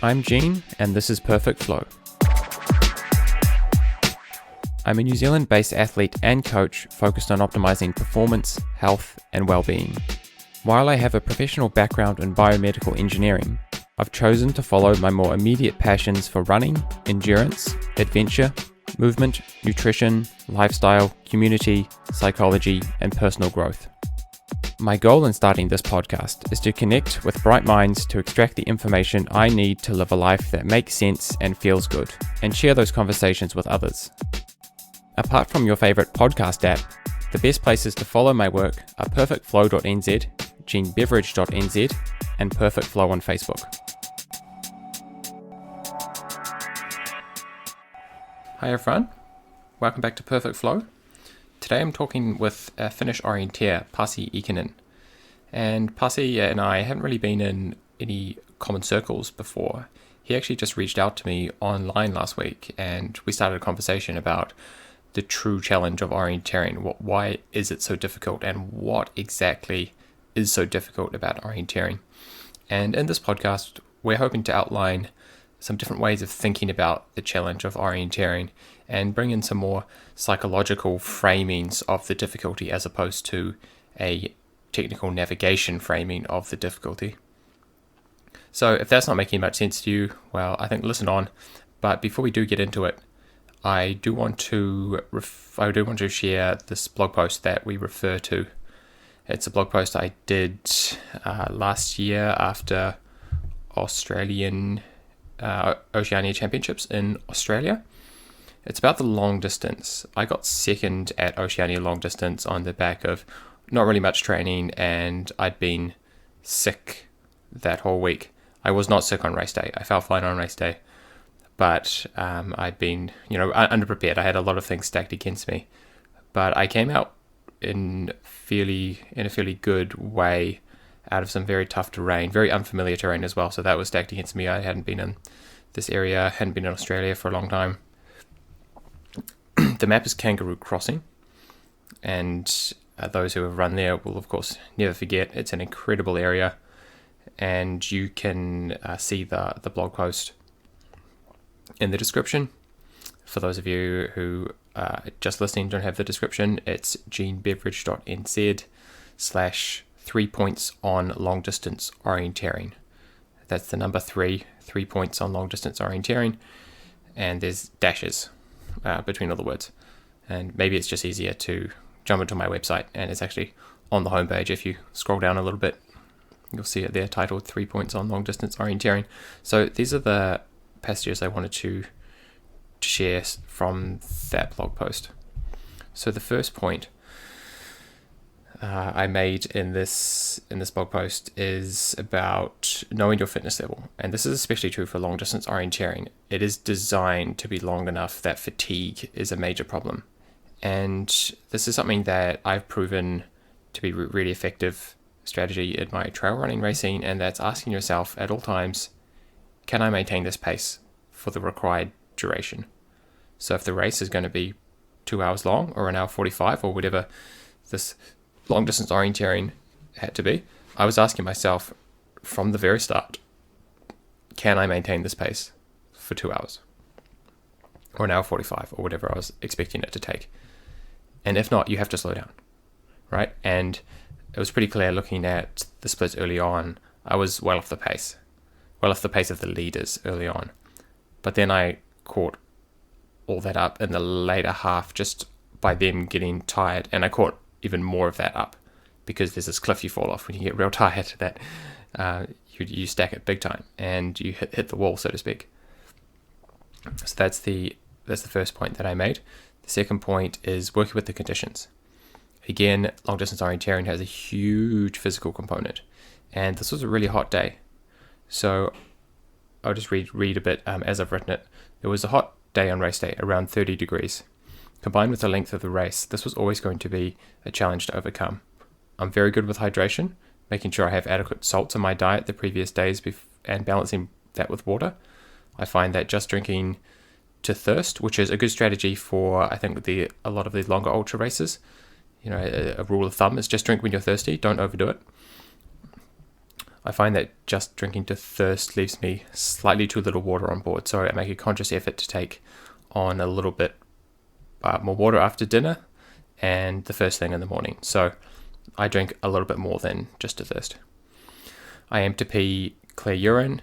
I'm Gene, and this is Perfect Flow. I'm a New Zealand-based athlete and coach focused on optimizing performance, health, and well-being. While I have a professional background in biomedical engineering, I've chosen to follow my more immediate passions for running, endurance, adventure, movement, nutrition, lifestyle, community, psychology, and personal growth. My goal in starting this podcast is to connect with bright minds to extract the information I need to live a life that makes sense and feels good, and share those conversations with others. Apart from your favorite podcast app, the best places to follow my work are perfectflow.nz, genebeveridge.nz, and Perfect Flow on Facebook. Hi everyone, welcome back to Perfect Flow. Today I'm talking with a Finnish orienteer, Pasi Ikonen. And Pasi and I haven't really been in any common circles before. He actually just reached out to me online last week and we started a conversation about the true challenge of orienteering. Why is it so difficult and what exactly is so difficult about orienteering? And in this podcast, we're hoping to outline some different ways of thinking about the challenge of orienteering and bring in some more psychological framings of the difficulty as opposed to a technical navigation framing of the difficulty. So if that's not making much sense to you, well, I think listen on. But before we do get into it, I do want to share this blog post that we refer to. It's a blog post I did last year after Oceania Championships in Australia. It's about the long distance. I got second at Oceania long distance on the back of not really much training, and I'd been sick that whole week. I was not sick on race day. I felt fine on race day, but I'd been, underprepared. I had a lot of things stacked against me, but I came out in a fairly good way out of some very tough terrain, very unfamiliar terrain as well. So that was stacked against me. I hadn't been in this area, hadn't been in Australia for a long time. The map is Kangaroo Crossing, and those who have run there will, of course, never forget. It's an incredible area, and you can see the blog post in the description. For those of you who are just listening, don't have the description, it's genebeveridge.nz/3 points on long distance orienteering. That's the number 3 points on long distance orienteering, and there's dashes between all the words. And maybe it's just easier to jump into my website, and it's actually on the homepage. If you scroll down a little bit, you'll see it there titled 3 points on long distance orienteering. So these are the passages I wanted to share from that blog post. So the first point I made in this blog post is about knowing your fitness level, and this is especially true for long distance orienteering. It is designed to be long enough that fatigue is a major problem, and this is something that I've proven to be really effective strategy in my trail running racing, and that's asking yourself at all times, can I maintain this pace for the required duration? So if the race is going to be 2 hours long or an hour 45 or whatever this long distance orienteering had to be, I was asking myself from the very start, can I maintain this pace for 2 hours or an hour 45 or whatever I was expecting it to take? And if not, you have to slow down, right? And it was pretty clear looking at the splits early on, I was well off the pace of the leaders early on. But then I caught all that up in the later half just by them getting tired, and I caught even more of that up because there's this cliff you fall off when you get real tired that you stack it big time and you hit the wall, so to speak. So that's the first point that I made. The second point is working with the conditions. Again, long distance orienteering has a huge physical component, and this was a really hot day. So I'll just read a bit as I've written it. It was a hot day on race day, around 30 degrees. Combined with the length of the race, this was always going to be a challenge to overcome. I'm very good with hydration, making sure I have adequate salts in my diet the previous days and balancing that with water. I find that just drinking to thirst, which is a good strategy for, I think, a lot of the longer ultra races. A rule of thumb is just drink when you're thirsty, don't overdo it. I find that just drinking to thirst leaves me slightly too little water on board, so I make a conscious effort to take on a little bit more water after dinner and the first thing in the morning. So I drink a little bit more than just to thirst. I aim to pee clear urine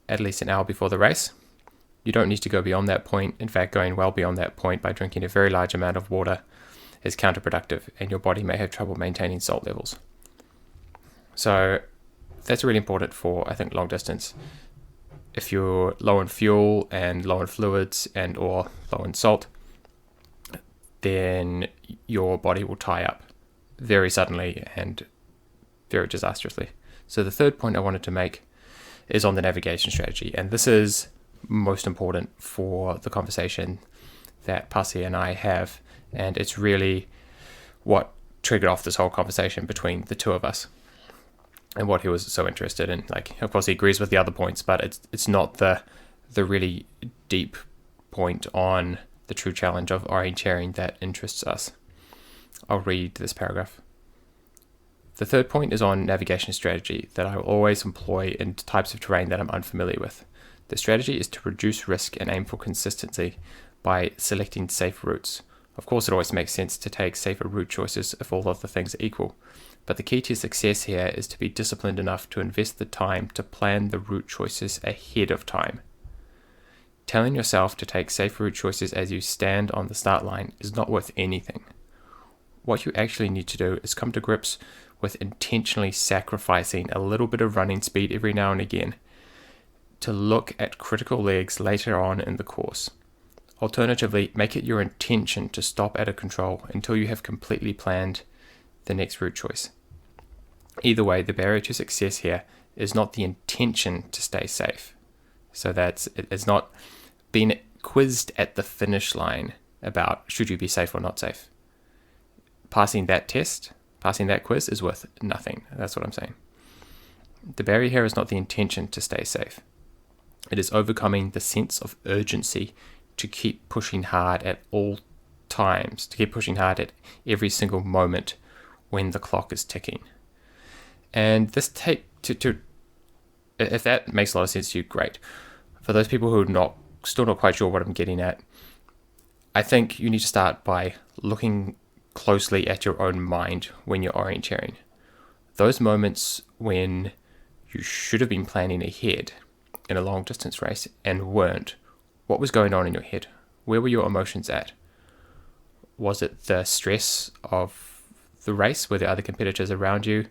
at least an hour before the race. You don't need to go beyond that point. In fact, going well beyond that point by drinking a very large amount of water is counterproductive, and your body may have trouble maintaining salt levels. So that's really important for, I think, long distance. If you're low in fuel and low in fluids and or low in salt, then your body will tie up very suddenly and very disastrously. So the third point I wanted to make is on the navigation strategy, and this is most important for the conversation that Pasi and I have, and it's really what triggered off this whole conversation between the two of us and what he was so interested in. Like, of course he agrees with the other points, but it's not the really deep point on the true challenge of orienteering that interests us. I'll read this paragraph. The third point is on navigation strategy that I will always employ in types of terrain that I'm unfamiliar with. The strategy is to reduce risk and aim for consistency by selecting safe routes. Of course, it always makes sense to take safer route choices if all other things are equal, but the key to success here is to be disciplined enough to invest the time to plan the route choices ahead of time. Telling yourself to take safe route choices as you stand on the start line is not worth anything. What you actually need to do is come to grips with intentionally sacrificing a little bit of running speed every now and again to look at critical legs later on in the course. Alternatively, make it your intention to stop at a control until you have completely planned the next route choice. Either way, the barrier to success here is not the intention to stay safe. So it's not being quizzed at the finish line about should you be safe or not safe. Passing that test, passing that quiz is worth nothing. That's what I'm saying. The barrier here is not the intention to stay safe. It is overcoming the sense of urgency to keep pushing hard at all times, to keep pushing hard at every single moment when the clock is ticking. And this if that makes a lot of sense to you, great. For those people who are still not quite sure what I'm getting at, I think you need to start by looking closely at your own mind when you're orienteering. Those moments when you should have been planning ahead in a long distance race and weren't, what was going on in your head? Where were your emotions at? Was it the stress of the race? Were there other competitors around you?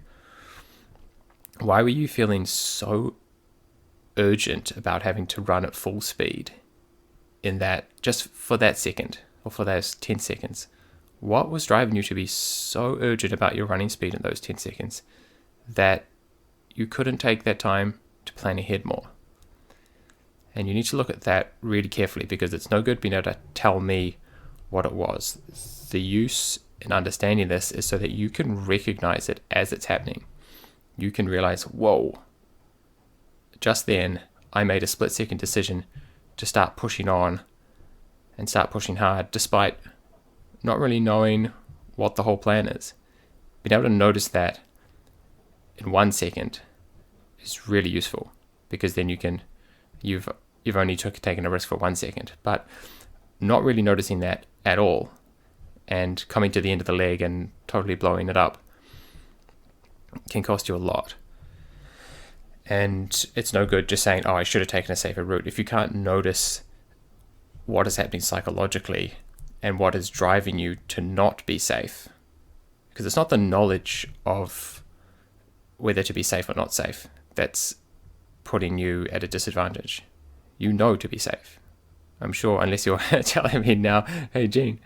Why were you feeling so urgent about having to run at full speed in that, just for that second or for those 10 seconds? What was driving you to be so urgent about your running speed in those 10 seconds that you couldn't take that time to plan ahead more? And you need to look at that really carefully, because it's no good being able to tell me what it was. The use in understanding this is so that you can recognize it as it's happening. You can realize, whoa, just then I made a split-second decision to start pushing on and start pushing hard despite not really knowing what the whole plan is. Being able to notice that in 1 second is really useful, because then you've only taken a risk for 1 second, but not really noticing that at all and coming to the end of the leg and totally blowing it up can cost you a lot. And it's no good just saying, oh, I should have taken a safer route, if you can't notice what is happening psychologically and what is driving you to not be safe. Because it's not the knowledge of whether to be safe or not safe that's putting you at a disadvantage. You know to be safe. I'm sure, unless you're telling me now, hey Gene,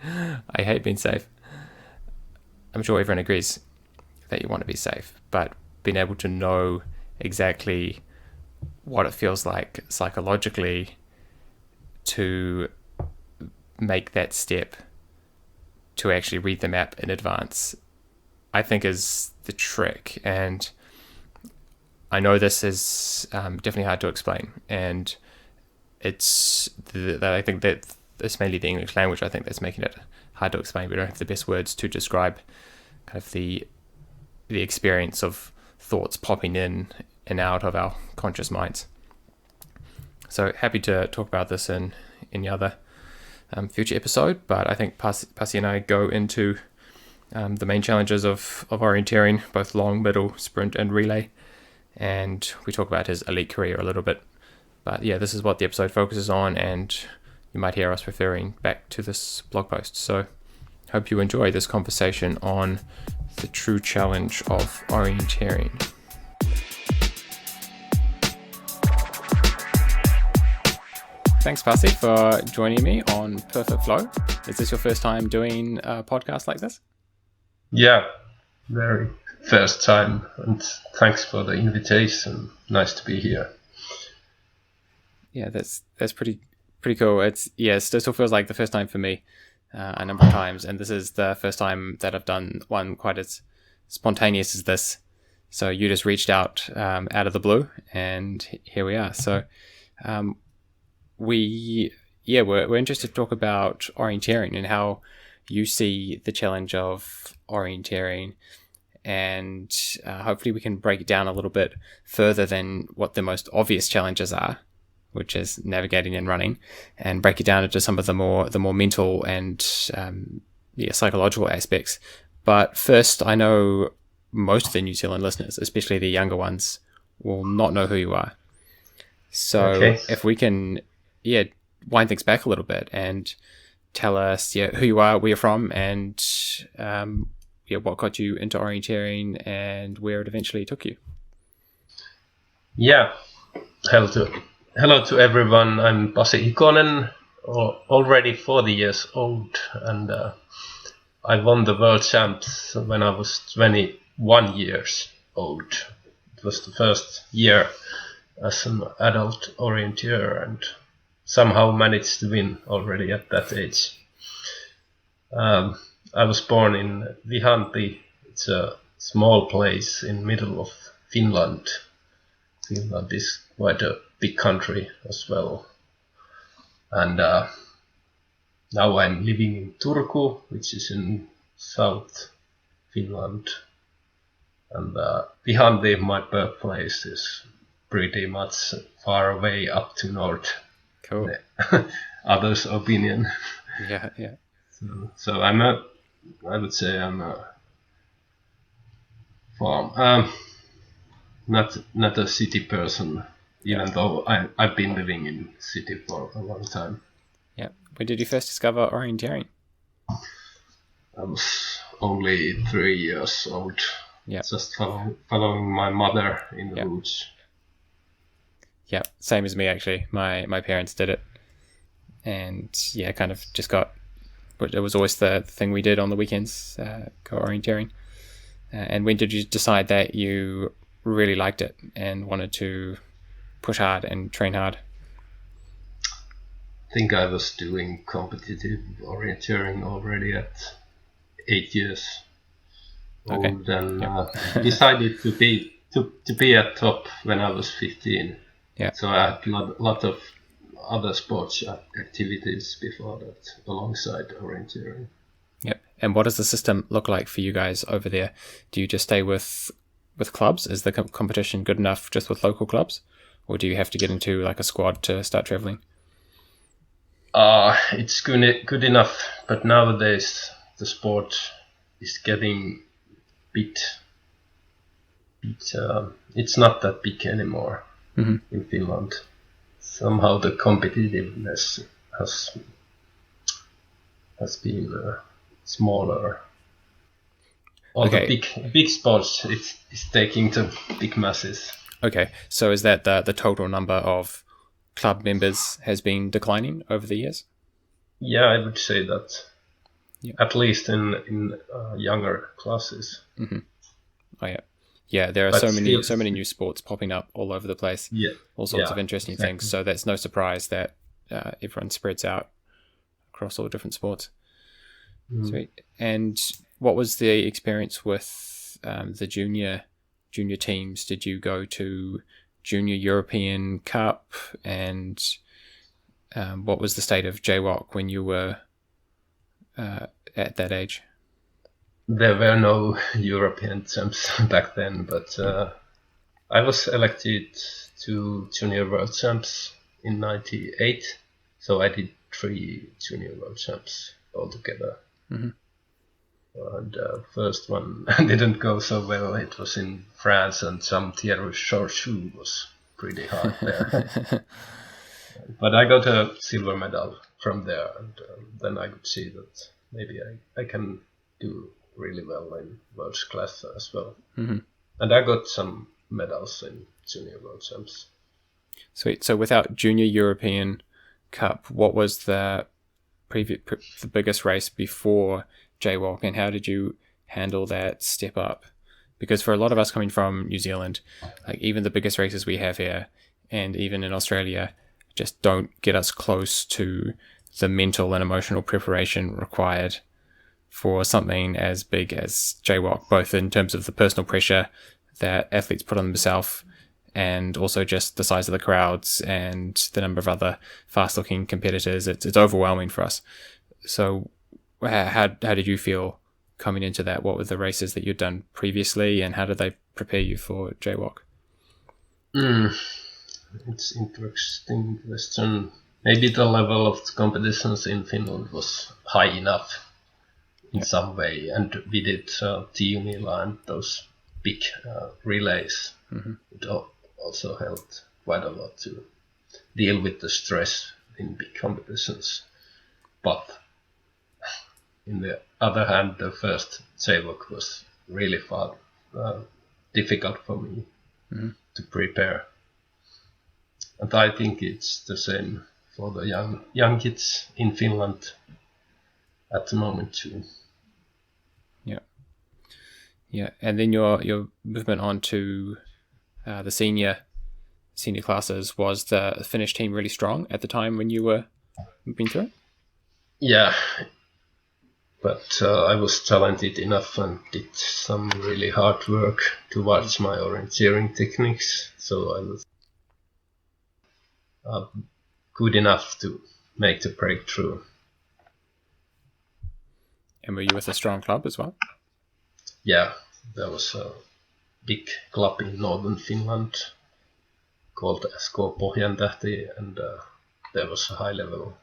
I hate being safe. I'm sure everyone agrees that you want to be safe, but being able to know exactly what it feels like psychologically to make that step to actually read the map in advance, I think is the trick. And I know this is definitely hard to explain, and I think that it's mainly the English language, I think, that's making it hard to explain. We don't have the best words to describe kind of the experience of thoughts popping in and out of our conscious minds. So happy to talk about this in any other future episode, but I think Pasi and I go into the main challenges of orienteering, both long, middle, sprint, and relay, and we talk about his elite career a little bit. But yeah, this is what the episode focuses on, and you might hear us referring back to this blog post. So hope you enjoy this conversation on the true challenge of orienteering. Thanks, Pasi, for joining me on Perfect Flow. Is this your first time doing a podcast like this? Yeah, very first time, and thanks for the invitation. Nice to be here. Yeah, that's pretty cool. It still feels like the first time for me a number of times, and this is the first time that I've done one quite as spontaneous as this. So you just reached out of the blue, and here we are. So we're interested to talk about orienteering and how you see the challenge of orienteering, and hopefully we can break it down a little bit further than what the most obvious challenges are, which is navigating and running, and break it down into some of the more mental and psychological aspects. But first, I know most of the New Zealand listeners, especially the younger ones, will not know who you are. So if we can wind things back a little bit and tell us who you are, where you're from, and what got you into orienteering and where it eventually took you. Yeah, hello to everyone. I'm Pasi Ikonen, already 40 years old, and I won the World Champs when I was 21 years old. It was the first year as an adult orienteer, and somehow managed to win already at that age. I was born in Vihanti. It's a small place in middle of Finland. Finland is quite a big country as well. And now I'm living in Turku, which is in South Finland. And Vihanti, my birthplace, is pretty much far away up to north. Cool. Others' opinion. Yeah. So I would say I'm a farm. Not a city person, even though I've been living in city for a long time. Yeah. When did you first discover orienteering? I was only 3 years old. Yeah. Just following my mother in the woods. Yeah, same as me actually. My parents did it, and kind of just got. But it was always the thing we did on the weekends, go orienteering. And when did you decide that you really liked it and wanted to push hard and train hard? I think I was doing competitive orienteering already at 8 years old, and decided to be at top when I was 15. Yeah. So I had a lot of other sports activities before that alongside orienteering. Yep. And what does the system look like for you guys over there? Do you just stay with clubs? Is the competition good enough just with local clubs, or do you have to get into like a squad to start traveling? It's good enough, but nowadays the sport is getting bit. It's not that big anymore in Finland. Somehow the competitiveness has been smaller. All the big sports it's taking to big masses. Okay, so is that the total number of club members has been declining over the years? Yeah, I would say that. Yeah. At least in younger classes. Mm-hmm. Oh yeah. Yeah, there are so many new sports popping up all over the place. Yeah, all sorts of interesting things. So that's no surprise that everyone spreads out across all different sports. Sweet. And what was the experience with the junior teams? Did you go to Junior European Cup, and what was the state of JWOC when you were at that age? There were no European champs back then, but I was elected to Junior World Champs in '98, so I did 3 Junior World Champs altogether. Mm-hmm. And first one didn't go so well. It was in France, and some Thierry Chauchou was pretty hard there. But I got a silver medal from there, and then I could see that maybe I can do really well in world class as well. Mm-hmm. And I got some medals in Junior World Champs. Sweet. So without Junior European Cup, what was the the biggest race before Jaywalk, and how did you handle that step up? Because for a lot of us coming from New Zealand, like even the biggest races we have here, and even in Australia, just don't get us close to the mental and emotional preparation required for something as big as Jaywalk, both in terms of the personal pressure that athletes put on themselves, and also just the size of the crowds and the number of other fast-looking competitors. It's overwhelming for us. So how did you feel coming into that? What were the races that you'd done previously, and how did they prepare you for Jaywalk? It's interesting question. Maybe the level of the competitions in Finland was high enough in some way, and we did Tiumila and those big relays. Mm-hmm. It also helped quite a lot to deal with the stress in big competitions. But in the other hand, the first Jaywalk was really difficult for me to prepare. And I think it's the same for the young kids in Finland at the moment too. Yeah, and then your movement on to the senior classes, was the Finnish team really strong at the time when you were moving through it? Yeah, but I was talented enough and did some really hard work towards my orienteering techniques, so I was good enough to make the breakthrough. And were you with a strong club as well? Yeah, there was a big club in northern Finland called SK Pohjantähti, and there was a high-level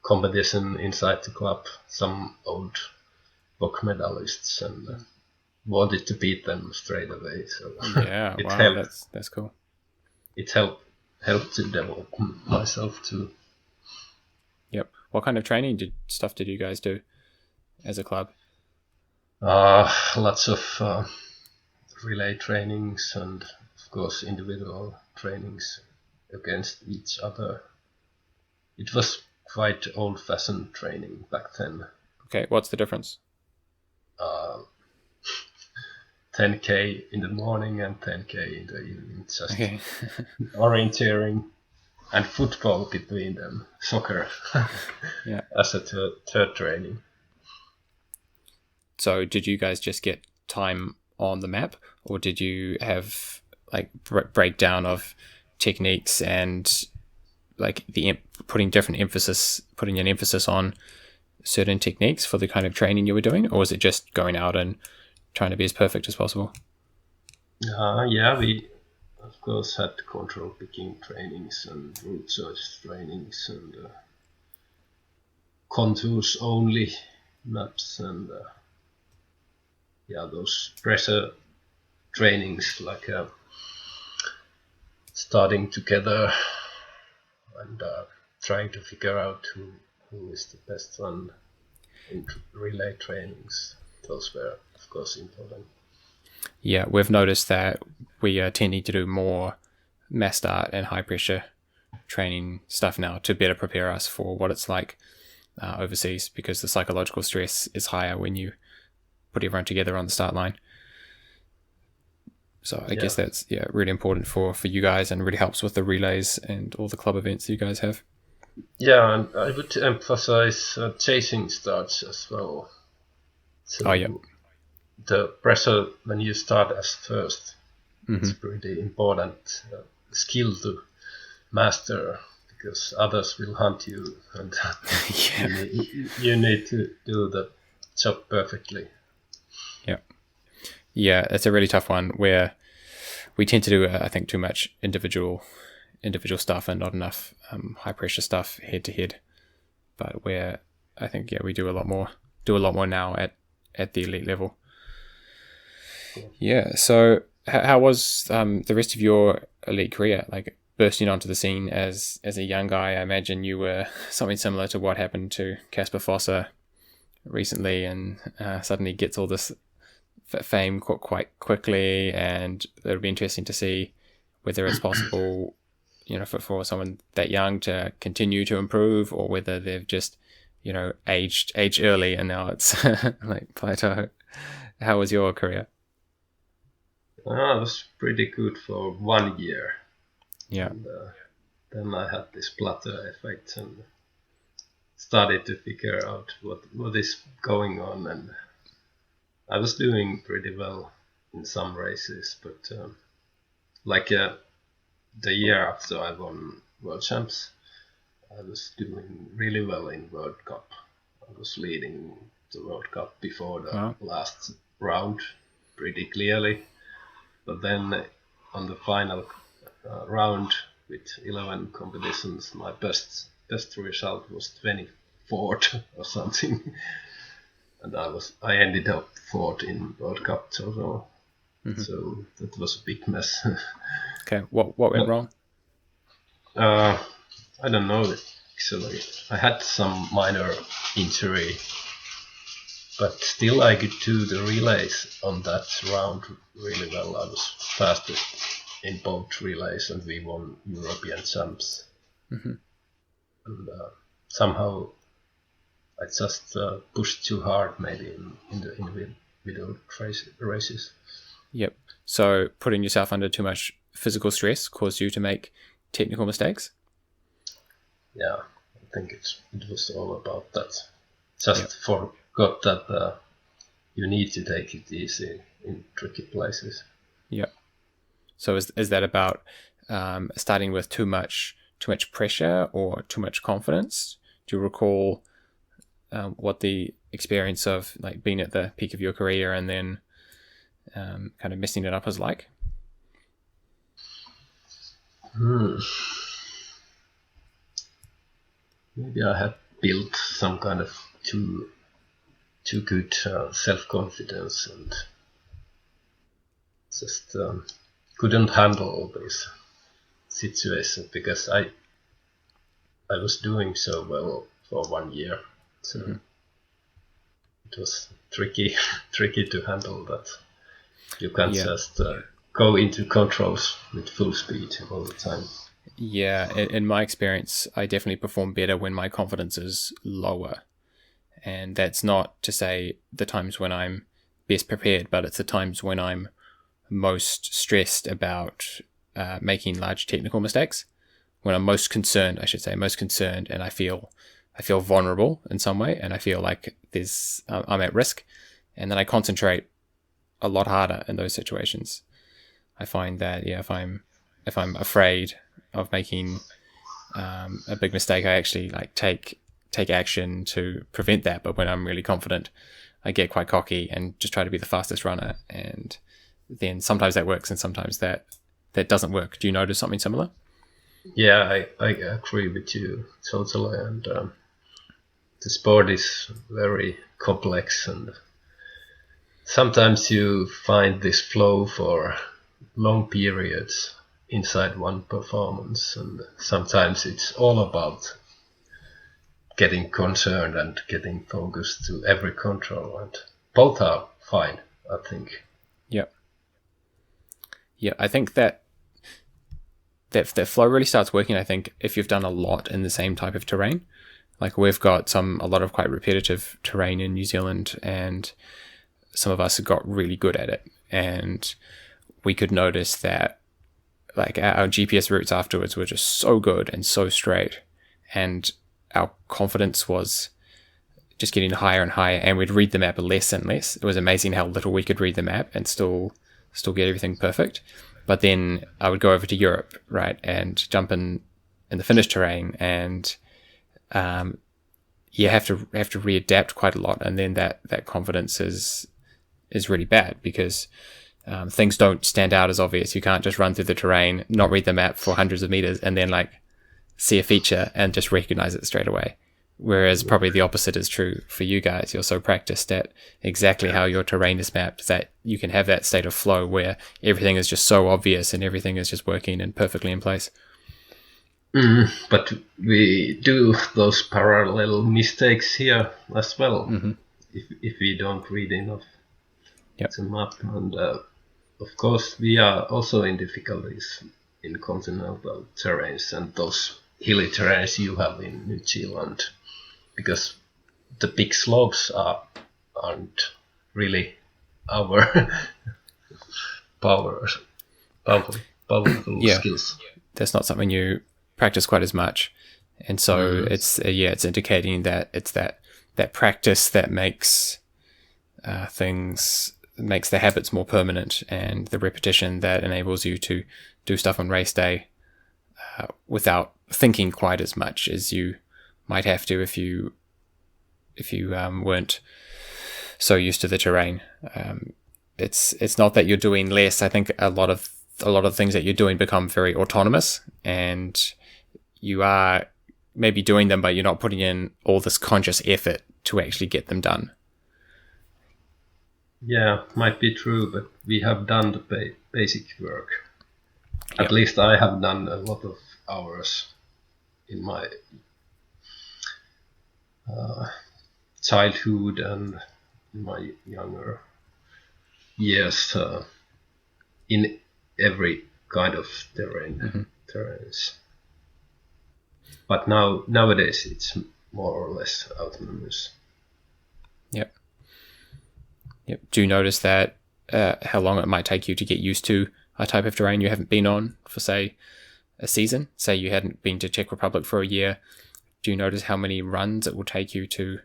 competition inside the club. Some old VOC medalists, and wanted to beat them straight away. So yeah, it helped. That's cool. It helped to develop myself too. Yep. What kind of training stuff did you guys do as a club? Lots of relay trainings and of course individual trainings against each other. It was quite old-fashioned training back then. Okay, what's the difference? 10k in the morning and 10k in the evening, just orienteering and football between them, soccer yeah. as a third training. So did you guys just get time on the map, or did you have like breakdown of techniques and like putting an emphasis on certain techniques for the kind of training you were doing, or was it just going out and trying to be as perfect as possible? Yeah, we of course had control picking trainings and route choice trainings and contours only maps and those pressure trainings, like starting together and trying to figure out who is the best one in relay trainings. Those were, of course, important. Yeah, we've noticed that we are tending to do more mass start and high pressure training stuff now to better prepare us for what it's like overseas, because the psychological stress is higher when you put everyone together on the start line. So I guess that's really important for you guys, and really helps with the relays and all the club events you guys have. Yeah, and I would emphasize chasing starts as well. So the pressure when you start as first, it's pretty important skill to master, because others will hunt you, and you need to do the job perfectly. Yeah, it's a really tough one where we tend to do, I think, too much individual stuff and not enough high pressure stuff head to head. But I think we do a lot more now at the elite level. Yeah. So how was the rest of your elite career? Like bursting onto the scene as a young guy, I imagine you were something similar to what happened to Casper Fosse recently, and suddenly gets all this fame quite quickly, and it'll be interesting to see whether it's possible, for someone that young to continue to improve, or whether they've just, aged early and now it's like plateau. How was your career? It was pretty good for 1 year. Yeah. And, then I had this plateau effect and started to figure out what is going on, and I was doing pretty well in some races, but the year after I won World Champs, I was doing really well in World Cup. I was leading the World Cup before the last round pretty clearly, but then on the final round with 11 competitions, my best result was 24th or something, and I ended up 4th in World Cup total. Mm-hmm. So that was a big mess. Okay, what went wrong? I don't know actually. I had some minor injury, but still I could do the relays on that round really well. I was fastest in both relays, and we won European Champs. Mm-hmm. And somehow I just pushed too hard, maybe in the individual races. Yep. So putting yourself under too much physical stress caused you to make technical mistakes? Yeah, I think it was all about that. Just forgot that you need to take it easy in tricky places. Yeah. So is that about starting with too much pressure or too much confidence? Do you recall what the experience of like being at the peak of your career and then kind of messing it up was like? Maybe I had built some kind of too good self-confidence and just couldn't handle all these situations because I was doing so well for 1 year, so it was tricky to handle that. You can't just go into controls with full speed all the time. Yeah, in my experience, I definitely perform better when my confidence is lower. And that's not to say the times when I'm best prepared, but it's the times when I'm most stressed about making large technical mistakes. When I'm most concerned, and I feel vulnerable in some way, and I feel like I'm at risk, and then I concentrate a lot harder in those situations. I find that if I'm afraid of making a big mistake, I actually like take action to prevent that. But when I'm really confident, I get quite cocky and just try to be the fastest runner, and then sometimes that works and sometimes that doesn't work. Do you notice something similar? Yeah, I agree with you totally, and the sport is very complex, and sometimes you find this flow for long periods inside one performance, and sometimes it's all about getting concerned and getting focused to every control, and both are fine, I think. Yeah, I think that flow really starts working, I think, if you've done a lot in the same type of terrain. Like we've got a lot of quite repetitive terrain in New Zealand, and some of us have got really good at it, and we could notice that like our GPS routes afterwards were just so good and so straight, and our confidence was just getting higher and higher, and we'd read the map less and less. It was amazing how little we could read the map and still get everything perfect. But then I would go over to Europe, right, and jump in the Finnish terrain, and you have to readapt quite a lot, and then that confidence is really bad because things don't stand out as obvious. You can't just run through the terrain, not read the map for hundreds of meters, and then like see a feature and just recognize it straight away. Whereas probably the opposite is true for you guys. You're so practiced at exactly how your terrain is mapped that you can have that state of flow where everything is just so obvious and everything is just working and perfectly in place. But we do those parallel mistakes here as well, if we don't read enough the map. And of course, we are also in difficulties in continental terrains and those hilly terrains you have in New Zealand, because the big slopes aren't really our powerful skills. That's not something you practice quite as much, and so it's indicating that it's that practice that makes makes the habits more permanent, and the repetition that enables you to do stuff on race day without thinking quite as much as you might have to if you weren't so used to the terrain. It's not that you're doing less. I think a lot of things that you're doing become very autonomous, and you are maybe doing them, but you're not putting in all this conscious effort to actually get them done. Yeah, might be true, but we have done the basic work. At least I have done a lot of hours in my childhood and in my younger years in every kind of terrains. But nowadays it's more or less autonomous. Yep. Do you notice that how long it might take you to get used to a type of terrain you haven't been on for, say, a season? Say you hadn't been to Czech Republic for a year. Do you notice how many runs it will take you to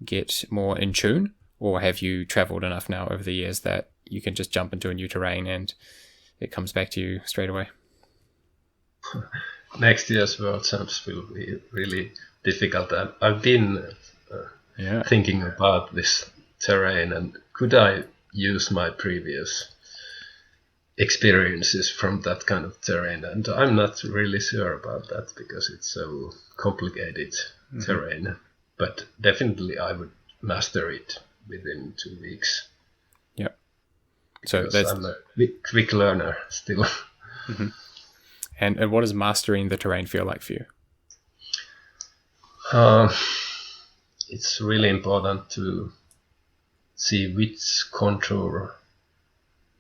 get more in tune? Or have you traveled enough now over the years that you can just jump into a new terrain and it comes back to you straight away? Next year's World Champs will be really difficult. I've been thinking about this terrain, and could I use my previous experiences from that kind of terrain? And I'm not really sure about that because it's so complicated terrain. But definitely I would master it within 2 weeks. Yeah. So I'm a quick learner still. And what does mastering the terrain feel like for you? It's really important to see which contour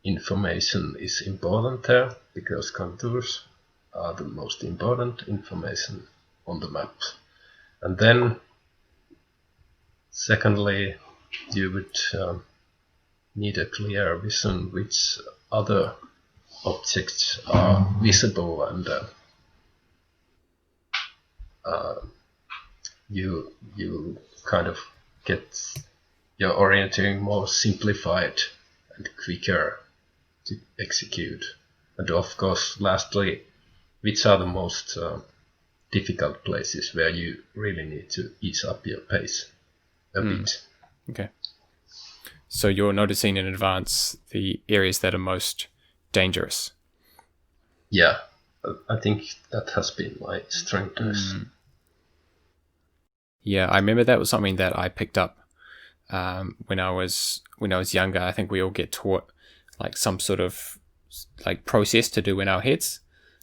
information is important there, because contours are the most important information on the map. And then secondly, you would need a clear vision which other objects are visible, and you kind of get your orienteering more simplified and quicker to execute. And of course, lastly, which are the most difficult places where you really need to ease up your pace a bit. Okay. So you're noticing in advance the areas that are most dangerous. Yeah, I think that has been my strength. Yeah, I remember that was something that I picked up when I was younger. I think we all get taught like some sort of like process to do in our heads.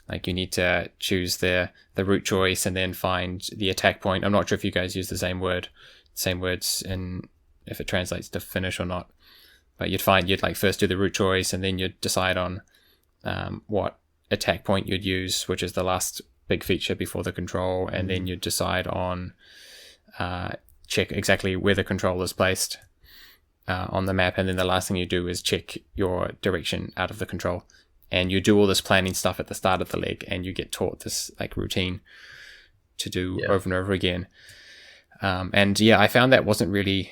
Like you need to choose the route choice and then find the attack point. I'm not sure if you guys use the same words in if it translates to Finnish or not. But you'd like first do the route choice and then you'd decide on what attack point you'd use, which is the last big feature before the control, and then you'd decide on check exactly where the control is placed on the map, and then the last thing you do is check your direction out of the control. And you do all this planning stuff at the start of the leg, and you get taught this like routine to do over and over again. And I found that wasn't really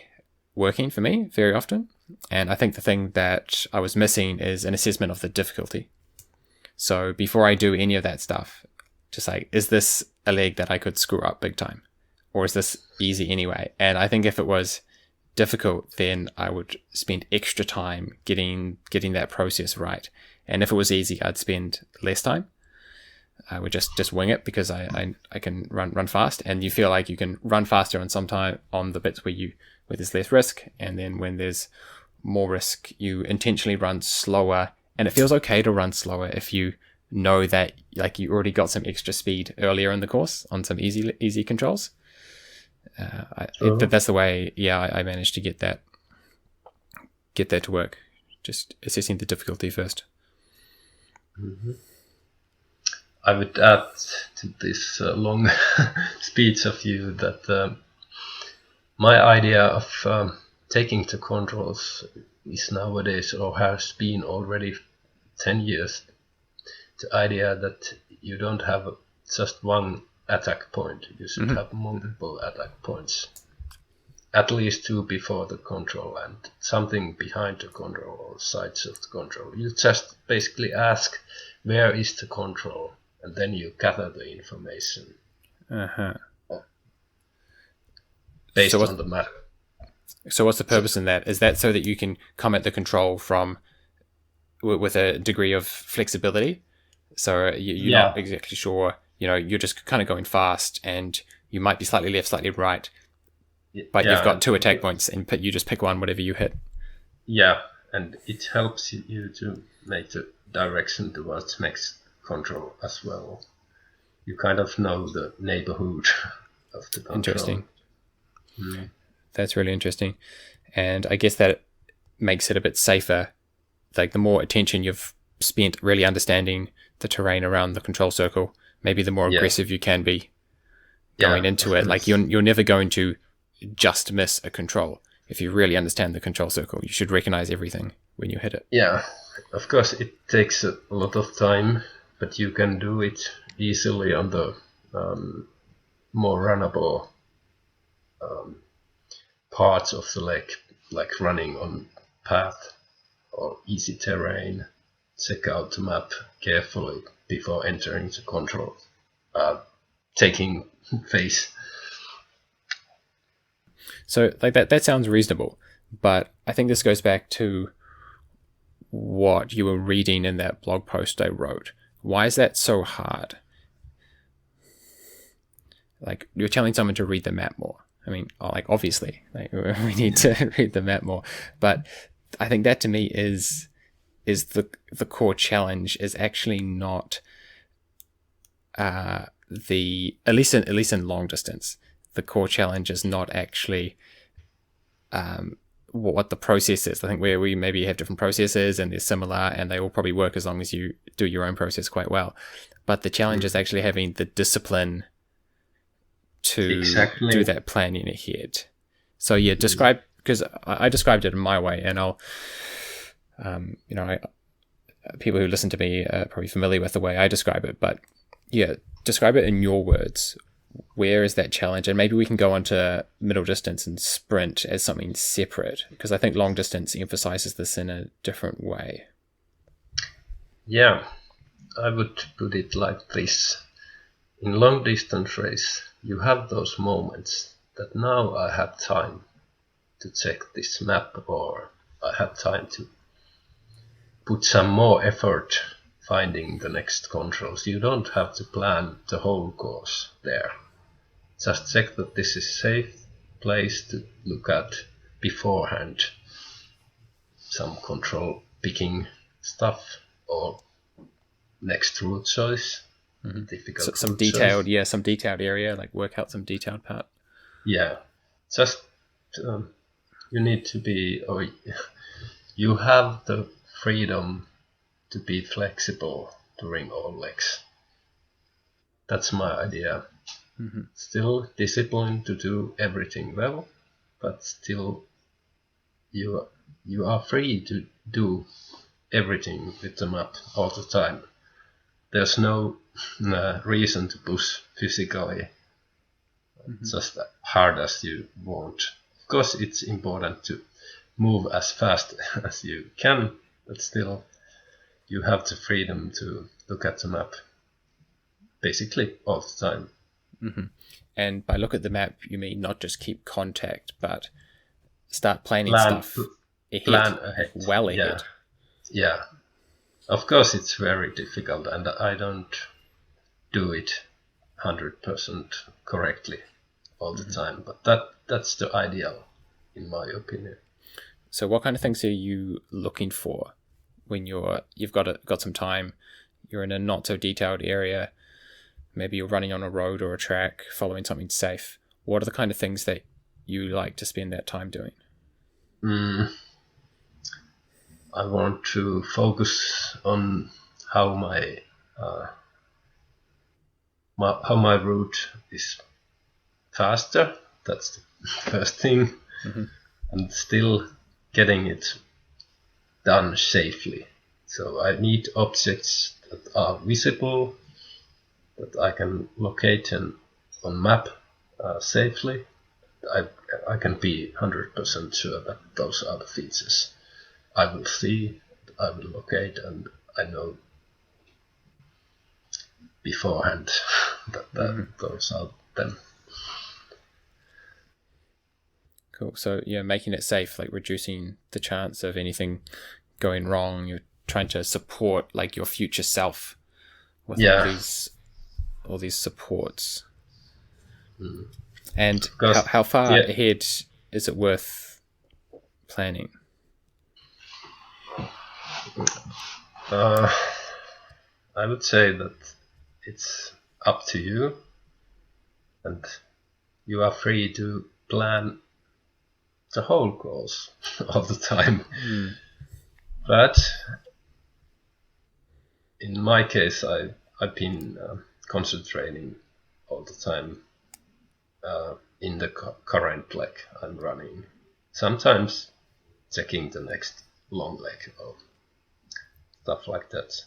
working for me very often. And I think the thing that I was missing is an assessment of the difficulty. So before I do any of that stuff, just like, is this a leg that I could screw up big time? Or is this easy anyway? And I think if it was difficult, then I would spend extra time getting that process right. And if it was easy, I'd spend less time. I would just wing it because I can run fast, and you feel like you can run faster on some time on the bits where there's less risk, and then when there's more risk, you intentionally run slower, and it feels okay to run slower if you know that like you already got some extra speed earlier in the course on some easy controls. That's the way. Yeah, I managed to get that to work. Just assessing the difficulty first. Mm-hmm. I would add to this long speech of you that my idea of taking the controls is nowadays, or has been already 10 years, the idea that you don't have just one attack point, you should have multiple attack points, at least 2 before the control and something behind the control or sides of the control. You just basically ask, where is the control? And then you gather the information based on the map. So what's the purpose in that? Is that so that you can come at the control from with a degree of flexibility? So you're not exactly sure, you're just kind of going fast, and you might be slightly left, slightly right, but you've got 2 attack points, and you just pick one, whatever you hit. Yeah, and it helps you to make the direction towards next control as well. You kind of know the neighborhood of the control. Interesting. That's really interesting. And I guess that makes it a bit safer. Like the more attention you've spent really understanding the terrain around the control circle, maybe the more aggressive you can be going into it. Like you're never going to just miss a control. If you really understand the control circle, you should recognize everything when you hit it. Yeah, of course it takes a lot of time, but you can do it easily on the more runnable parts of the lake, like running on path or easy terrain. Check out the map carefully before entering the control, taking phase. So like that sounds reasonable, but I think this goes back to what you were reading in that blog post I wrote. Why is that so hard? Like you're telling someone to read the map more. I mean, obviously, we need to read the map more. But I think that to me is the core challenge. Is actually not at least in long distance. The core challenge is not actually what the process is. I think where we maybe have different processes and they're similar and they all probably work as long as you do your own process quite well. But the challenge is actually having the discipline to do that planning ahead. So yeah, describe, because I described it in my way, and I'll, people who listen to me are probably familiar with the way I describe it, but yeah, describe it in your words. Where is that challenge? And maybe we can go on to middle distance and sprint as something separate, because I think long distance emphasizes this in a different way. Yeah, I would put it like this. In long distance race, you have those moments that now I have time to check this map, or I have time to put some more effort finding the next controls. You don't have to plan the whole course there. Just check that this is a safe place to look at beforehand. Some control picking stuff, or next route choice. Difficult. Some detailed, choice. Some detailed area, like work out some detailed part. Yeah, just you need to be, or you have the freedom to be flexible during all legs. That's my idea. Still disciplined to do everything well, but still you are free to do everything with the map all the time. There's no reason to push physically just as hard as you want. Of course, it's important to move as fast as you can, but still you have the freedom to look at the map basically all the time. And by look at the map, you mean not just keep contact, but start planning plan stuff ahead, plan ahead. well ahead. Yeah. Of course, it's very difficult, and I don't do it 100% correctly all the time. But that's the ideal, in my opinion. So, what kind of things are you looking for when you've got some time? You're in a not so detailed area. Maybe you're running on a road or a track, following something safe. What are the kind of things that you like to spend that time doing? I want to focus on how my route is faster. That's the first thing, and still getting it done safely. So I need objects that are visible, that I can locate on map safely. I can be 100% sure that those are the features I will see, I will locate, and I know beforehand that those are them. Cool. So making it safe, like reducing the chance of anything going wrong. You're trying to support like your future self with all these supports. And how far ahead is it worth planning? I would say that it's up to you, and you are free to plan the whole course all the time. But in my case, I've been concentrating all the time in the current leg I'm running. Sometimes checking the next long leg or stuff like that.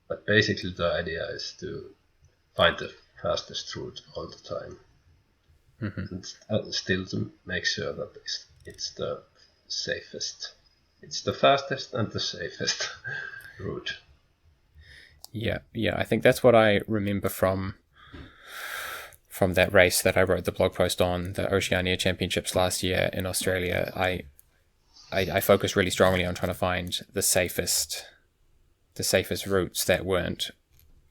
But basically the idea is to find the fastest route all the time. And still to make sure that it's the safest. It's the fastest and the safest route. Yeah. I think that's what I remember from that race that I wrote the blog post on, the Oceania Championships last year in Australia. I focused really strongly on trying to find the safest routes that weren't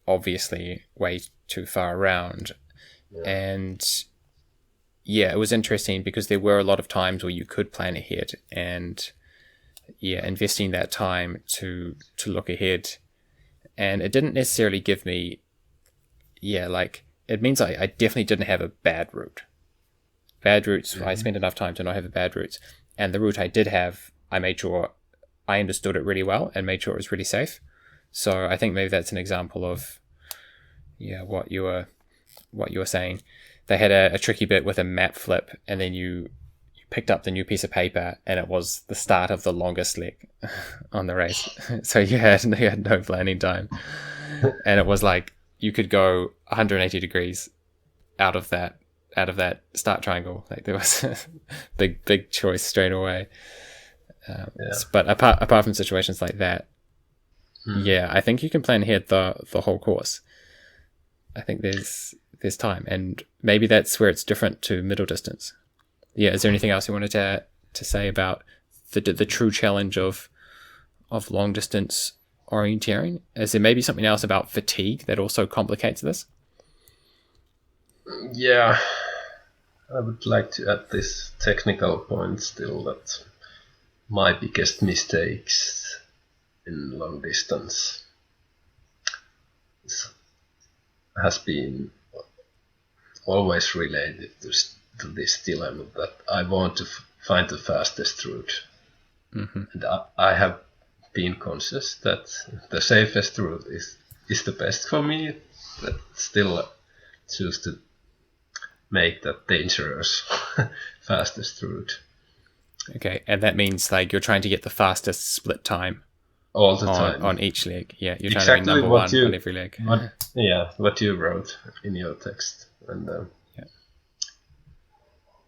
obviously way too far around. And it was interesting because there were a lot of times where you could plan ahead, and investing that time to look ahead. And it didn't necessarily give me it means I definitely didn't have a bad route. Bad routes, I spent enough time to not have a bad routes. And the route I did have, I made sure I understood it really well and made sure it was really safe. So I think maybe that's an example of what you were saying. They had a tricky bit with a map flip, and then you picked up the new piece of paper, and it was the start of the longest leg on the race. So you had no planning time, and it was like you could go 180 degrees out of that start triangle. Like there was a big choice straight away. But apart from situations like that, I think you can plan ahead the whole course. I think there's time, and maybe that's where it's different to middle distance. Is there anything else you wanted to say about the true challenge of long distance orienteering? Is there maybe something else about fatigue that also complicates this? Yeah, I would like to add this technical point still, that my biggest mistakes in long distance has been always related to this dilemma that I want to find the fastest route. And I have been conscious that the safest route is the best for me, but still choose to make that dangerous fastest route. Okay, and that means like you're trying to get the fastest split time all the time on each leg. Yeah, you're exactly trying to be number one on every leg. What you wrote in your text, and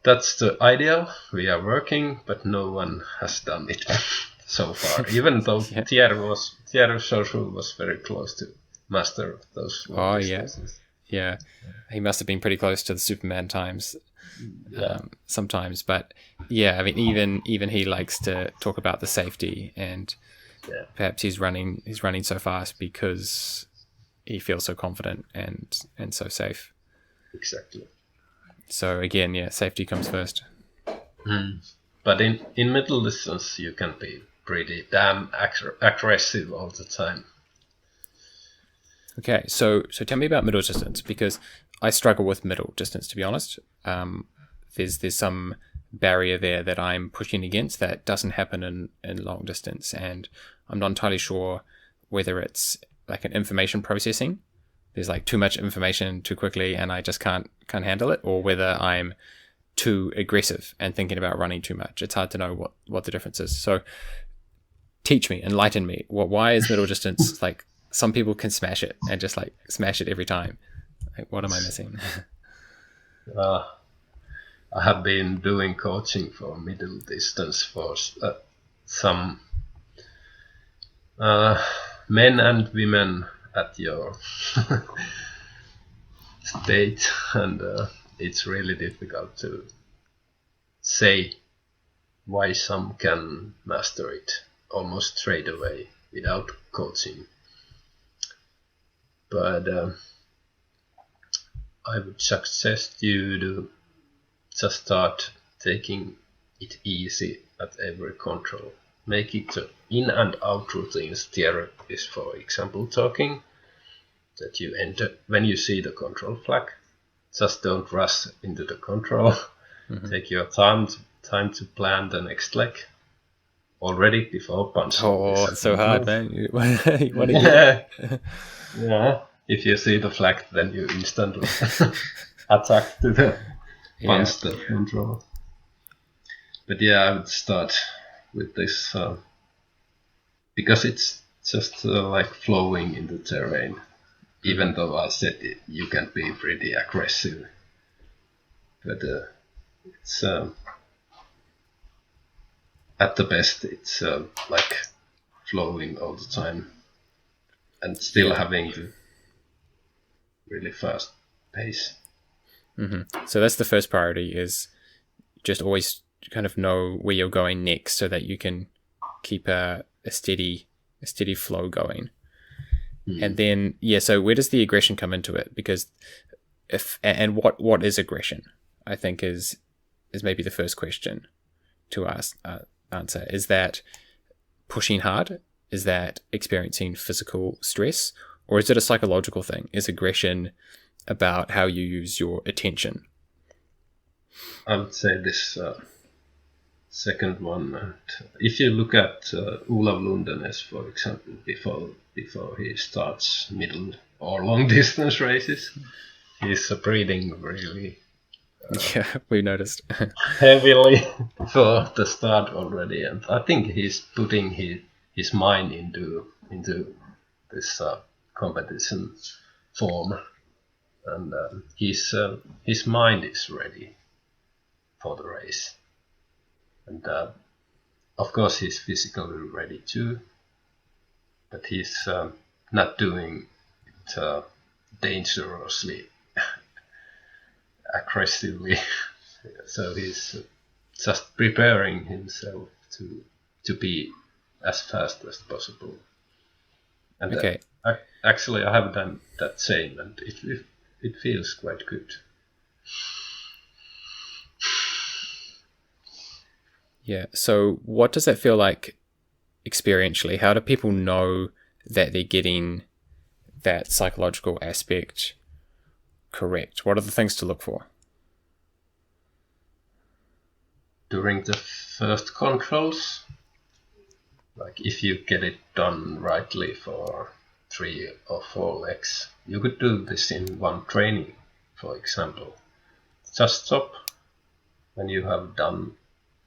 that's the ideal we are working, but no one has done it so far. Even though Thierry Chauchoux was very close to master those long distances. Yeah, he must have been pretty close to the Superman times. sometimes. But yeah, I mean, even he likes to talk about the safety, and perhaps he's running so fast because he feels so confident and so safe. Exactly. So again, yeah, safety comes first. But in middle distance, you can be pretty damn aggressive all the time. Okay, so tell me about middle distance, because I struggle with middle distance, to be honest. There's some barrier there that I'm pushing against that doesn't happen in long distance, and I'm not entirely sure whether it's like an information processing. There's like too much information too quickly, and I just can't handle it, or whether I'm too aggressive and thinking about running too much. It's hard to know what the difference is. So teach me, enlighten me. Why is middle distance like? Some people can smash it and just like smash it every time. Like, what am I missing? I have been doing coaching for middle distance for some men and women at your state, and it's really difficult to say why some can master it almost straight away without coaching. But I would suggest you to just start taking it easy at every control. Make it in and out routines. There is, for example, talking that you enter when you see the control flag. Just don't rush into the control. Take your time to plan the next leg already before punching. Oh, it's so hard, man. You want to Yeah, if you see the flag, then you instantly attack to the punch the control. But yeah, I would start with this because it's just like flowing in the terrain. Even though I said you can be pretty aggressive, but it's at the best it's like flowing all the time. And still having the really fast pace. So that's the first priority, is just always kind of know where you're going next, so that you can keep a steady flow going. And then so where does the aggression come into it? Because what is aggression? I think is maybe the first question to answer. Is that pushing hard? Is that experiencing physical stress? Or is it a psychological thing? Is aggression about how you use your attention? I would say this second one. If you look at Olav Lundenes, for example, before he starts middle or long distance races, he's breathing really we noticed heavily for the start already, and I think he's putting his mind into this competition form, and his mind is ready for the race, and of course he's physically ready too, but he's not doing it dangerously aggressively. So he's just preparing himself to be as fast as possible. And okay. Actually, I have done that same, and it feels quite good. Yeah. So what does that feel like experientially? How do people know that they're getting that psychological aspect correct? What are the things to look for? During the first controls, like if you get it done rightly for 3 or 4 legs, you could do this in one training, for example. Just stop when you have done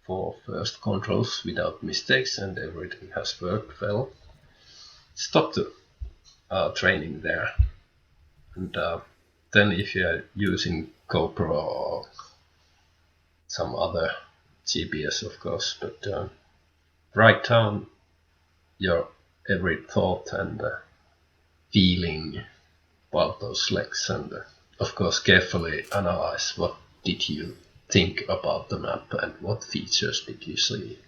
4 first controls without mistakes and everything has worked well. Stop the training there, and then if you are using GoPro or some other GPS, of course, but write down your every thought and feeling about those legs, and of course carefully analyze what did you think about the map and what features did you see,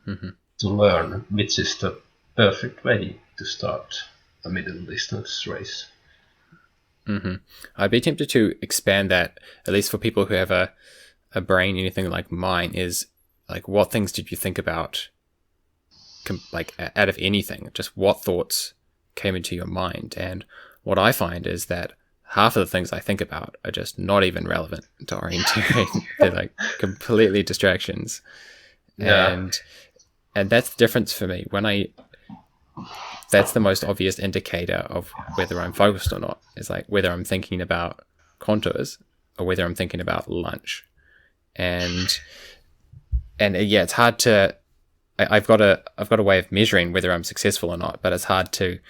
Mm-hmm. to learn which is the perfect way to start a middle distance race. Mm-hmm. I'd be tempted to expand that, at least for people who have a brain anything like mine, is like, what things did you think about, like out of anything, just what thoughts came into your mind? And what I find is that half of the things I think about are just not even relevant to orienteering. They're like completely distractions. Yeah. And that's the difference for me. That's the most obvious indicator of whether I'm focused or not. Is like whether I'm thinking about contours or whether I'm thinking about lunch. And yeah, it's hard to. I've got a way of measuring whether I'm successful or not, but it's hard to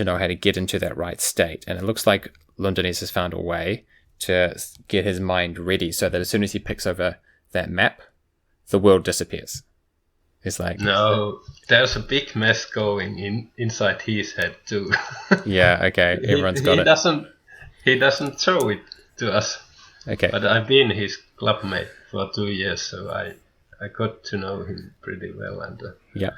know how to get into that right state. And it looks like Lundinez has found a way to get his mind ready so that as soon as he picks over that map, the world disappears. It's like, no, there's a big mess going inside his head too. Yeah, okay, everyone's got it. He doesn't show it to us. Okay, But I've been his clubmate for 2 years, so I got to know him pretty well, and yeah.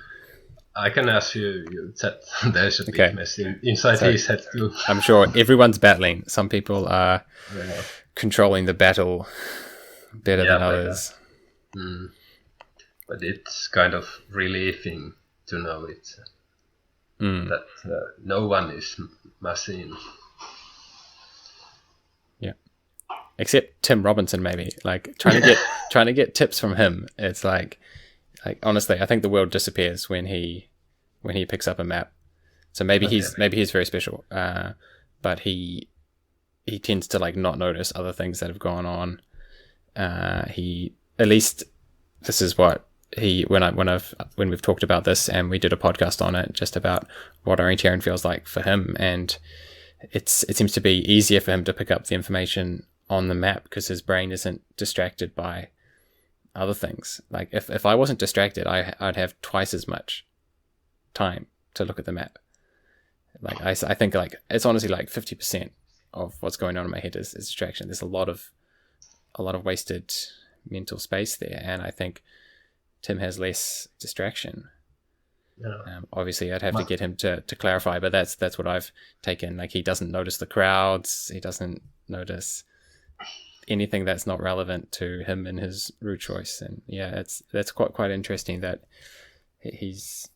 I can assure you that there's a big Okay. mess inside his head too. I'm sure everyone's battling. Some people are controlling the battle better than others. But it's kind of relieving to know it, that no one is machine. Yeah, except Tim Robinson, maybe. Like trying to get tips from him. It's like honestly, I think the world disappears when he picks up a map. So maybe he's very special, but he tends to like not notice other things that have gone on. He, at least this is what when we've talked about this, and we did a podcast on it just about what orienteering feels like for him, and it seems to be easier for him to pick up the information on the map because his brain isn't distracted by other things. Like if I wasn't distracted, I'd have twice as much time to look at the map. Like I think like it's honestly like 50% of what's going on in my head is distraction. There's a lot of wasted mental space there, and I think Tim has less distraction. Yeah. Obviously, I'd have to get him to clarify, but that's what I've taken. Like he doesn't notice the crowds. He doesn't notice anything that's not relevant to him and his route choice. And yeah, that's quite interesting that he's.